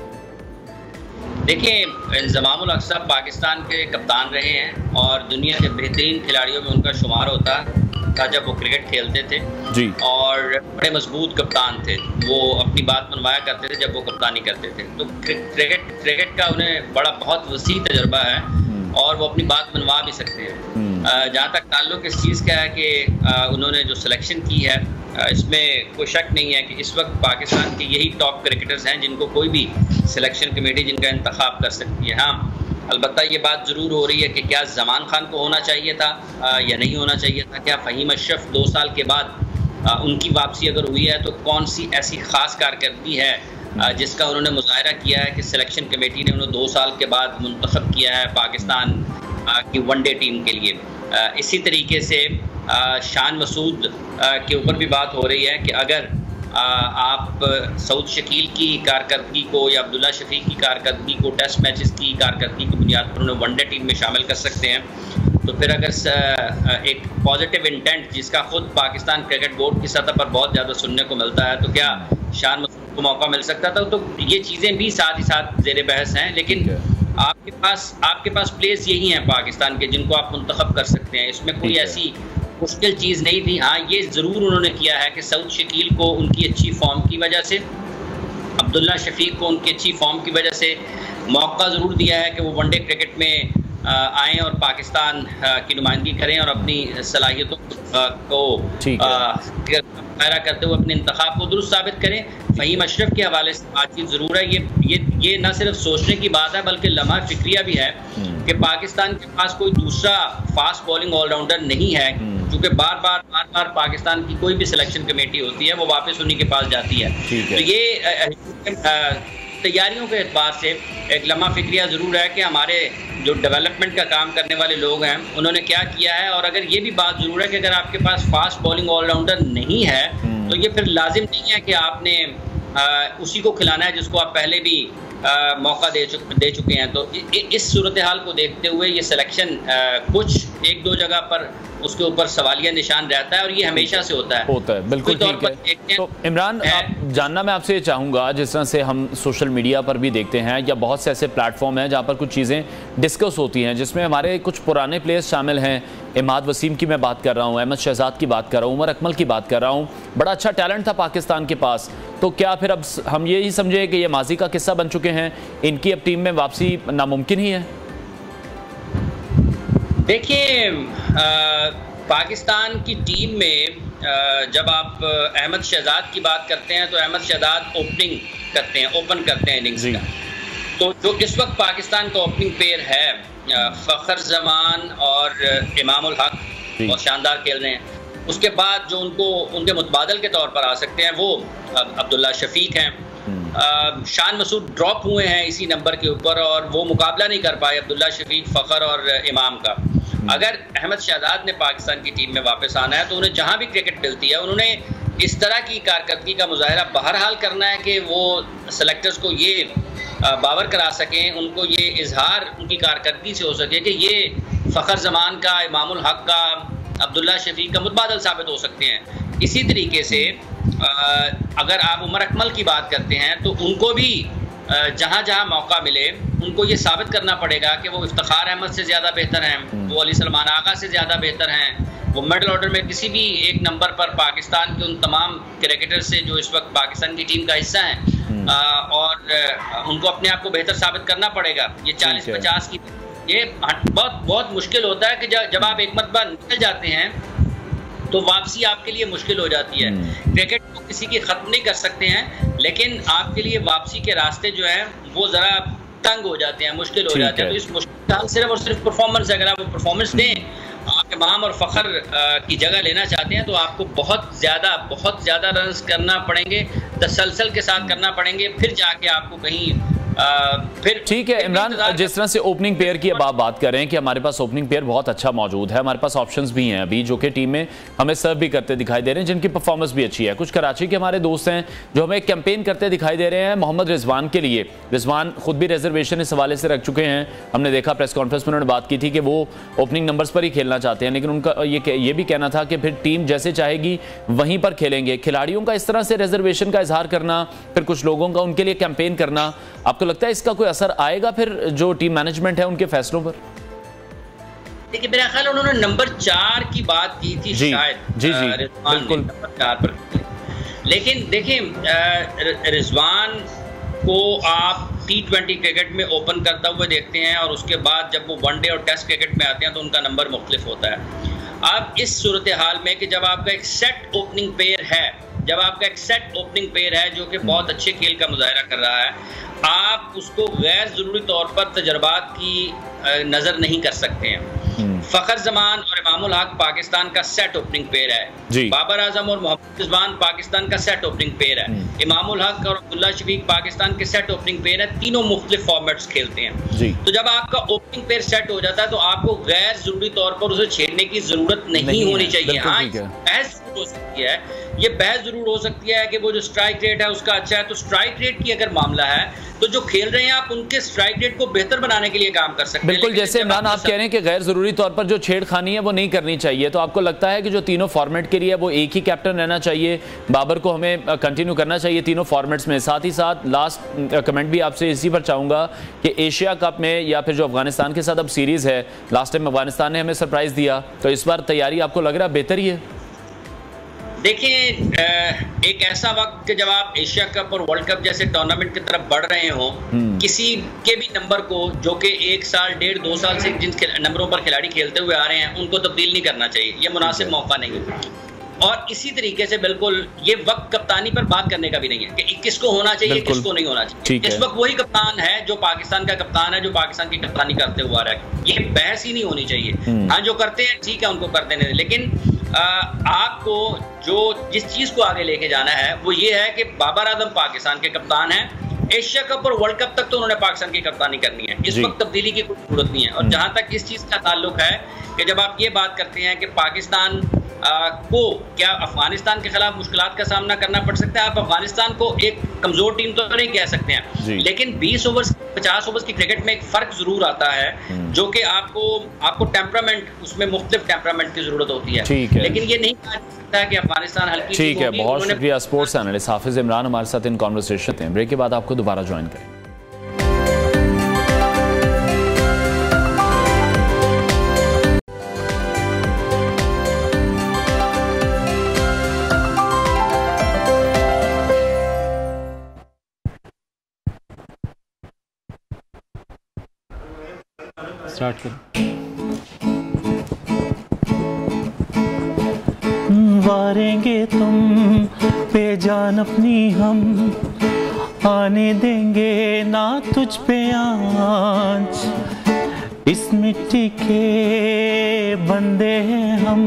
देखिए, इंज़मामुल हक साहब पाकिस्तान के कप्तान रहे हैं और दुनिया के बेहतरीन खिलाड़ियों में उनका शुमार होता था जब वो क्रिकेट खेलते थे जी, और बड़े मजबूत कप्तान थे। वो अपनी बात मनवाया करते थे जब वो कप्तानी करते थे। तो क्रिकेट का उन्हें बड़ा बहुत वसी तजुर्बा है और वो अपनी बात मनवा भी सकते हैं। जहाँ तक ताल्लुक इस चीज़ का है कि उन्होंने जो सिलेक्शन की है, इसमें कोई शक नहीं है कि इस वक्त पाकिस्तान के यही टॉप क्रिकेटर्स हैं जिनको कोई भी सिलेक्शन कमेटी जिनका इंतखाब कर सकती है। हाँ, अलबत्ता ये बात ज़रूर हो रही है कि क्या ज़मान खान को होना चाहिए था या नहीं होना चाहिए था। क्या फ़हीम अशरफ 2 साल के बाद उनकी वापसी अगर हुई है तो कौन सी ऐसी ख़ास कारकर्दगी है जिसका उन्होंने मुजाहरा किया है कि सिलेक्शन कमेटी ने उन्हें 2 साल के बाद मुंतखब किया है पाकिस्तान की वनडे टीम के लिए। इसी तरीके से शान मसूद के ऊपर भी बात हो रही है कि अगर आप सऊद शकील की कारकर्दगी को या अब्दुल्ला शफीक की कारकर्दगी को टेस्ट मैचेस की कारकर्दगी की बुनियाद पर उन्हें वनडे टीम में शामिल कर सकते हैं, तो फिर अगर एक पॉजिटिव इंटेंट जिसका खुद पाकिस्तान क्रिकेट बोर्ड की सतह पर बहुत ज़्यादा सुनने को मिलता है, तो क्या शान मसूद को मौका मिल सकता था? तो ये चीज़ें भी साथ ही साथ ज़ेर बहस हैं। लेकिन आपके पास प्लेयर्स यही हैं पाकिस्तान के जिनको आप मुंतखब कर सकते हैं। इसमें कोई ऐसी मुश्किल चीज़ नहीं थी। हाँ, ये ज़रूर उन्होंने किया है कि सऊद शकील को उनकी अच्छी फॉर्म की वजह से, अब्दुल्ला शफीक को उनकी अच्छी फॉर्म की वजह से मौका ज़रूर दिया है कि वो वनडे क्रिकेट में आएँ और पाकिस्तान की नुमाइंदगी करें और अपनी सलाहियतों को पैरा करते हुए अपने इंतखाब को दुरुस्त साबित करें। फ़हीम अशरफ के हवाले से बातचीत ज़रूर है। ये न सिर्फ सोचने की बात है बल्कि लम्हा फिक्रिया भी है कि पाकिस्तान के पास कोई दूसरा फास्ट बॉलिंग ऑलराउंडर नहीं है, क्योंकि बार बार पाकिस्तान की कोई भी सिलेक्शन कमेटी होती है वो वापस उन्हीं के पास जाती है। तो ये तैयारियों के एतबार से एक लम्हा फिक्रिया ज़रूर है कि हमारे जो डेवलपमेंट का काम करने वाले लोग हैं उन्होंने क्या किया है। और अगर ये भी बात ज़रूर है कि अगर आपके पास फास्ट बॉलिंग ऑलराउंडर नहीं है तो ये फिर लाजिम नहीं है कि आपने उसी को खिलाना है जिसको आप पहले भी मौका दे चुके हैं। तो इस सूरत हाल को देखते हुए ये सिलेक्शन कुछ एक दो जगह पर उसके ऊपर सवालिया निशान रहता है और ये हमेशा से होता है। बिल्कुल ठीक है। तो इमरान, जानना मैं आपसे ये चाहूँगा, जिस तरह से हम सोशल मीडिया पर भी देखते हैं या बहुत से ऐसे प्लेटफॉर्म हैं जहाँ पर कुछ चीज़ें डिस्कस होती हैं जिसमें हमारे कुछ पुराने प्लेयर्स शामिल हैं, इमाद वसीम की मैं बात कर रहा हूँ, अहमद शहजाद की बात कर रहा हूँ, उमर अकमल की बात कर रहा हूँ, बड़ा अच्छा टैलेंट था पाकिस्तान के पास, तो क्या फिर अब हम यही समझे कि ये माजी का किस्सा बन चुके हैं, इनकी अब टीम में वापसी नामुमकिन ही है? देखिए, पाकिस्तान की टीम में जब आप अहमद शहजाद की बात करते हैं तो अहमद शहजाद ओपनिंग करते हैं, ओपन करते हैं इनिंग्स का। तो जो इस वक्त पाकिस्तान का ओपनिंग पेयर है, फ़खर जमान और इमामुल हक बहुत शानदार खेल रहे हैं। उसके बाद जो उनके मुतबादल के तौर पर आ सकते हैं वो अब्दुल्ला शफीक हैं। शान मसूद ड्रॉप हुए हैं इसी नंबर के ऊपर और वो मुकाबला नहीं कर पाए अब्दुल्ला शफीक, फ़खर और इमाम का। अगर अहमद शहजाद ने पाकिस्तान की टीम में वापस आना है तो उन्हें जहां भी क्रिकेट मिलती है उन्होंने इस तरह की कारकर्दगी का मुजाहरा बहरहाल करना है कि वो सेलेक्टर्स को ये बावर करा सकें, उनको ये इजहार उनकी कारकर्दगी से हो सके कि ये फ़खर जमान का, इमामुल हक का, अब्दुल्ला शफीक का मुतबादल साबित हो सकते हैं। इसी तरीके से अगर आप उमर अकमल की बात करते हैं तो उनको भी जहाँ जहाँ मौका मिले उनको ये साबित करना पड़ेगा कि वो इफ्तिखार अहमद से ज़्यादा बेहतर हैं, वो अली सलमान आगा से ज़्यादा बेहतर हैं, वो मिडल ऑर्डर में किसी भी एक नंबर पर पाकिस्तान के उन तमाम क्रिकेटर से जो इस वक्त पाकिस्तान की टीम का हिस्सा हैं, और उनको अपने आप को बेहतर साबित करना पड़ेगा। ये 40-50 की ये बहुत मुश्किल होता है कि जब आप एक मरतबा निकल जाते हैं तो वापसी आपके लिए मुश्किल हो जाती है। क्रिकेट को किसी की ख़त्म नहीं कर सकते हैं, लेकिन आपके लिए वापसी के रास्ते जो हैं वो ज़रा तंग हो जाते हैं, मुश्किल हो जाते हैं। तो इस मुश्किल सिर्फ और सिर्फ परफॉर्मेंस, अगर आप परफॉर्मेंस दें, आप इमाम और फ़खर की जगह लेना चाहते हैं तो आपको बहुत ज़्यादा रन्स करना पड़ेंगे, तसलसल के साथ करना पड़ेंगे, फिर जाके आपको कहीं फिर ठीक है। इमरान, जिस तरह से ओपनिंग पेयर की अब आप बात कर रहे हैं कि हमारे पास ओपनिंग पेयर बहुत अच्छा मौजूद है, हमारे पास ऑप्शंस भी हैं अभी जो कि टीम में हमें सर्व भी करते दिखाई दे रहे हैं, जिनकी परफॉर्मेंस भी अच्छी है। कुछ कराची के हमारे दोस्त हैं जो हमें कैंपेन करते दिखाई दे रहे हैं मोहम्मद रिजवान के लिए। रिजवान खुद भी रिजर्वेशन इस हवाले से रख चुके हैं, हमने देखा प्रेस कॉन्फ्रेंस में उन्होंने बात की थी कि वो ओपनिंग नंबर्स पर ही खेलना चाहते हैं, लेकिन उनका ये भी कहना था कि फिर टीम जैसे चाहेगी वहीं पर खेलेंगे। खिलाड़ियों का इस तरह से रिजर्वेशन का इजहार करना, फिर कुछ लोगों का उनके लिए कैंपेन करना, आपको लगता है इसका कोई असर आएगा फिर जो टीम मैनेजमेंट है उनके फैसलों पर? देखिए, मेरा ख्याल उन्होंने नंबर 4 की बात की थी शायद, जी बिल्कुल नंबर 4 पर। लेकिन देखिए, रिजवान को आप T20 क्रिकेट में ओपन करता हुए देखते हैं और उसके बाद जब वो वनडे और टेस्ट क्रिकेट में आते हैं तो उनका नंबर मुख्तलिफ होता है। अब इस सूरत हाल में कि जब आपका एक सेट ओपनिंग पेयर है, जो कि बहुत अच्छे खेल का मुजाहरा कर रहा है, आप उसको गैर ज़रूरी तौर पर तजर्बात की नज़र नहीं कर सकते हैं। फ़खर जमान और इमामुल हक पाकिस्तान का सेट ओपनिंग पेयर है, बाबर आजम और मोहम्मद रिजवान पाकिस्तान का सेट ओपनिंग पेयर है, इमामुल हक और अब्दुल्ला शफीक पाकिस्तान के सेट ओपनिंग पेयर है, तीनों मुख्तलिफ फॉर्मेट्स खेलते हैं। तो जब आपका ओपनिंग पेयर सेट हो जाता है तो आपको गैर ज़रूरी तौर पर उसे छेड़ने की ज़रूरत नहीं होनी चाहिए। हाँ, बहस हो सकती है ये बहस जरूर हो सकती है कि वो जो स्ट्राइक रेट है उसका अच्छा है, तो स्ट्राइक रेट की अगर मामला है तो जो खेल रहे हैं आप उनके स्ट्राइक रेट को बेहतर बनाने के लिए काम कर सकते हैं। बिल्कुल, जैसे इमरान आप कह रहे हैं कि गैर जरूरी तौर पर जो छेड़खानी है वो नहीं करनी चाहिए, तो आपको लगता है कि जो तीनों फॉर्मेट के लिए वो एक ही कैप्टन रहना चाहिए, बाबर को हमें कंटिन्यू करना चाहिए तीनों फॉर्मेट्स में? साथ ही साथ लास्ट कमेंट भी आपसे इसी पर चाहूंगा कि एशिया कप में या फिर जो अफगानिस्तान के साथ अब सीरीज है, लास्ट टाइम अफगानिस्तान ने हमें सरप्राइज दिया, तो इस बार तैयारी आपको लग रहा है बेहतर ही है? देखिए, एक ऐसा वक्त जब आप एशिया कप और वर्ल्ड कप जैसे टूर्नामेंट की तरफ बढ़ रहे हो, किसी के भी नंबर को जो कि 1 साल 1.5-2 साल से जिन नंबरों पर खिलाड़ी खेलते हुए आ रहे हैं उनको तब्दील नहीं करना चाहिए, ये मुनासिब मौका नहीं है। और इसी तरीके से बिल्कुल ये वक्त कप्तानी पर बात करने का भी नहीं है कि किसको होना चाहिए किसको नहीं होना चाहिए। इस वक्त वही कप्तान है जो पाकिस्तान का कप्तान है, जो पाकिस्तान की कप्तानी करते हुआ रहा है, ये बहस ही नहीं होनी चाहिए। हाँ, जो करते हैं ठीक है, उनको कर देने, लेकिन आपको जो जिस चीज को आगे लेके जाना है वो ये है कि बाबर आजम पाकिस्तान के कप्तान हैं, एशिया कप और वर्ल्ड कप तक तो उन्होंने पाकिस्तान की कप्तानी करनी है, इस वक्त तब्दीली की कोई जरूरत नहीं है। और जहां तक इस चीज का ताल्लुक है कि जब आप ये बात करते हैं कि पाकिस्तान को क्या अफगानिस्तान के खिलाफ मुश्किलात का सामना करना पड़ सकता है, आप अफगानिस्तान को एक कमजोर टीम तो नहीं कह सकते हैं, लेकिन 20 ओवर 50 ओवर की क्रिकेट में एक फर्क जरूर आता है, जो कि आपको टेम्परामेंट, उसमें मुख्तलिफ टेम्परामेंट की जरूरत होती है, लेकिन ये नहीं कहा जा सकता है कि अफगानिस्तान हल्की। ठीक है, बहुत शुक्रिया स्पोर्ट्स एनालिस्ट हाफिज इमरान हमारे साथ इन कॉन्वर्सेशन हैं। ब्रेक के बाद आपको दोबारा ज्वाइन करें। स्टार्ट करें। वारेंगे तुम पे जान अपनी हम, आने देंगे ना तुझ पे आँच, इस मिट्टी के बंदे हैं हम,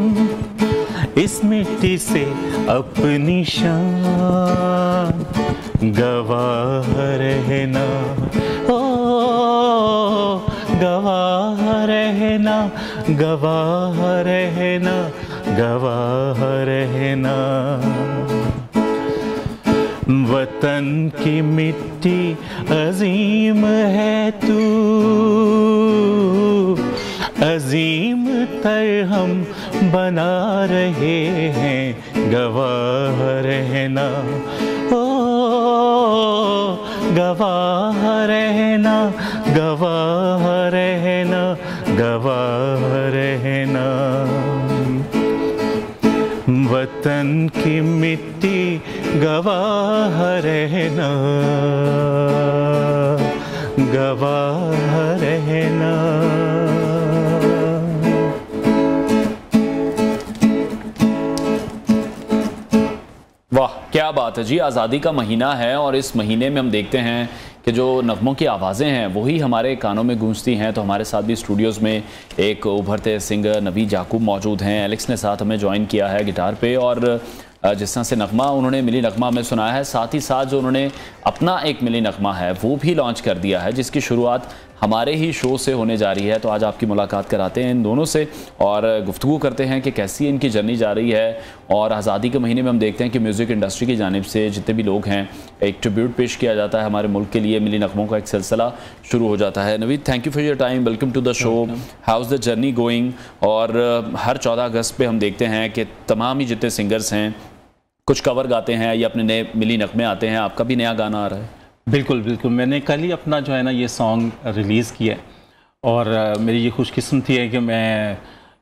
इस मिट्टी से अपनी शान गवाह रहना, ओ गवाह रहना, गवाह रहना, गवाह रहना। वतन की मिट्टी अजीम है तू, अजीम तर हम बना रहे हैं, गवाह रहना, ओ गवाह रहना, गवाह रहना, गवाह रहना। वतन की मिट्टी गवाह रहना, गवाह रहना। वाह, क्या बात है जी। आज़ादी का महीना है और इस महीने में हम देखते हैं कि जो नग़मों की आवाज़ें हैं वही हमारे कानों में गूंजती हैं। तो हमारे साथ भी स्टूडियोज़ में एक उभरते सिंगर नवीद याकूब मौजूद हैं। एलेक्स ने साथ हमें ज्वाइन किया है गिटार पे, और जिस तरह से नगमा उन्होंने मिली नगमा हमें सुनाया है, साथ ही साथ जो उन्होंने अपना एक मिली नगमा है वो भी लॉन्च कर दिया है, जिसकी शुरुआत हमारे ही शो से होने जा रही है। तो आज आपकी मुलाकात कराते हैं इन दोनों से और गुफ्तगू करते हैं कि कैसी इनकी जर्नी जा रही है। और आज़ादी के महीने में हम देखते हैं कि म्यूज़िक इंडस्ट्री की जानिब से जितने भी लोग हैं एक ट्रिब्यूट पेश किया जाता है हमारे मुल्क के लिए, मिली नगमों का एक सिलसिला शुरू हो जाता है। Naveed, thank you for your time, welcome to the show. How is the journey going? और हर 14 अगस्त पे हम देखते हैं कि तमाम ही जितने सिंगर्स हैं कुछ कवर गाते हैं या अपने नए मिली नगमे आते हैं, आपका भी नया गाना आ रहा है? बिल्कुल बिल्कुल, मैंने कल ही अपना जो है ना ये सॉन्ग रिलीज़ किया है, और मेरी ये खुशकिस्मती है कि मैं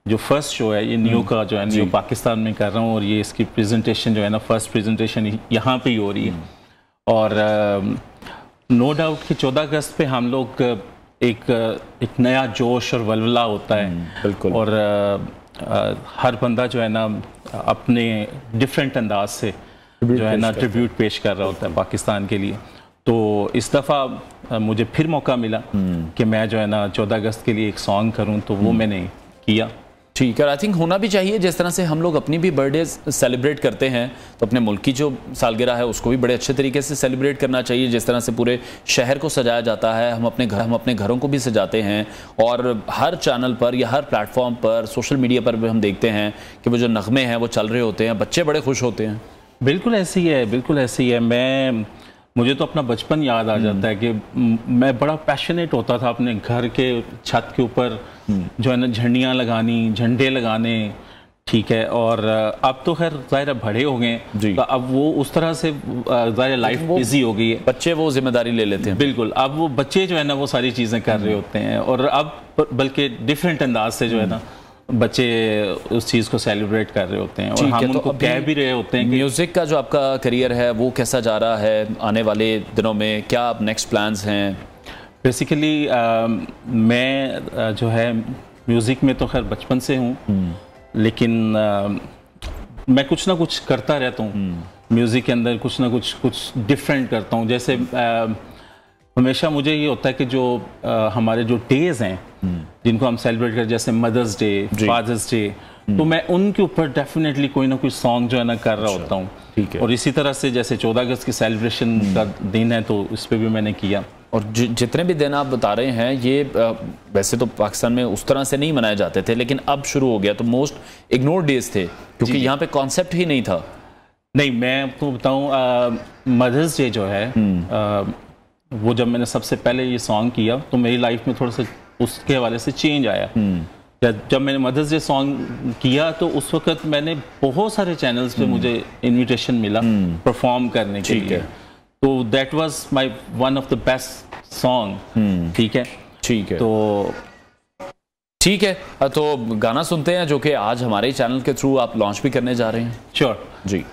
जो फर्स्ट शो है ये न्यू का जो है न्यू पाकिस्तान में कर रहा हूँ, और ये इसकी प्रेजेंटेशन जो है ना फर्स्ट प्रेजेंटेशन यहाँ पे ही हो रही है। और नो डाउट कि 14 अगस्त पे हम लोग एक नया जोश और वलवला होता है। बिल्कुल। और हर बंदा जो है ना अपने डिफरेंट अंदाज से जो है ना ट्रिब्यूट पेश कर रहा होता है पाकिस्तान के लिए। तो इस दफ़ा मुझे फिर मौका मिला कि मैं जो है ना 14 अगस्त के लिए एक सॉन्ग करूं, तो वो मैंने किया। ठीक है, आई थिंक होना भी चाहिए। जिस तरह से हम लोग अपनी भी बर्थडे सेलिब्रेट करते हैं तो अपने मुल्क की जो सालगिरह है उसको भी बड़े अच्छे तरीके से सेलिब्रेट करना चाहिए। जिस तरह से पूरे शहर को सजाया जाता है, हम अपने घरों को भी सजाते हैं, और हर चैनल पर या हर प्लेटफॉर्म पर सोशल मीडिया पर भी हम देखते हैं कि वो जो नगमे हैं वो चल रहे होते हैं, बच्चे बड़े खुश होते हैं। बिल्कुल ऐसी है, बिल्कुल ऐसी है। मुझे तो अपना बचपन याद आ जाता है कि मैं बड़ा पैशनेट होता था अपने घर के छत के ऊपर जो है ना झंडियाँ लगानी, झंडे लगाने, ठीक है। और अब तो खैर ज़ाहिर बड़े हो गए, तो अब वो उस तरह से ज़ाहिर लाइफ बिजी हो गई है, बच्चे वो जिम्मेदारी ले लेते हैं। बिल्कुल, अब वो बच्चे जो है ना वो सारी चीज़ें कर रहे होते हैं, और अब बल्कि डिफरेंट अंदाज से जो है ना बच्चे उस चीज़ को सेलिब्रेट कर रहे होते हैं, और हम उनको कह भी रहे होते हैं। म्यूज़िक का जो आपका करियर है वो कैसा जा रहा है आने वाले दिनों में, क्या नेक्स्ट प्लान्स हैं? बेसिकली मैं जो है म्यूज़िक में तो खैर बचपन से हूँ, लेकिन मैं कुछ ना कुछ करता रहता हूँ म्यूज़िक के अंदर, कुछ ना कुछ डिफरेंट करता हूँ। जैसे हमेशा मुझे ये होता है कि जो हमारे जो डेज हैं जिनको हम सेलिब्रेट करें, जैसे मदर्स डे, फादर्स डे, तो मैं उनके ऊपर डेफिनेटली कोई ना कोई सॉन्ग जो है ना कर रहा होता हूँ। ठीक है। और इसी तरह से जैसे 14 अगस्त की सेलिब्रेशन का दिन है तो इस पर भी मैंने किया। और जितने भी दिन आप बता रहे हैं ये वैसे तो पाकिस्तान में उस तरह से नहीं मनाए जाते थे, लेकिन अब शुरू हो गया, तो मोस्ट इग्नोर्ड डेज थे क्योंकि यहाँ पे कॉन्सेप्ट ही नहीं था। नहीं, मैं आपको बताऊँ, मदर्स डे जो है वो जब मैंने सबसे पहले ये सॉन्ग किया तो मेरी लाइफ में थोड़ा सा उसके हवाले से चेंज आया। जब मैंने मदर्स डे सॉन्ग किया तो उस वक्त मैंने बहुत सारे चैनल्स पे मुझे इनविटेशन मिला परफॉर्म करने के लिए, तो that was my one of the best song. ठीक है, ठीक है, तो ठीक है, तो गाना सुनते हैं जो कि आज हमारे चैनल के थ्रू आप लॉन्च भी करने जा रहे हैं। श्योर जी।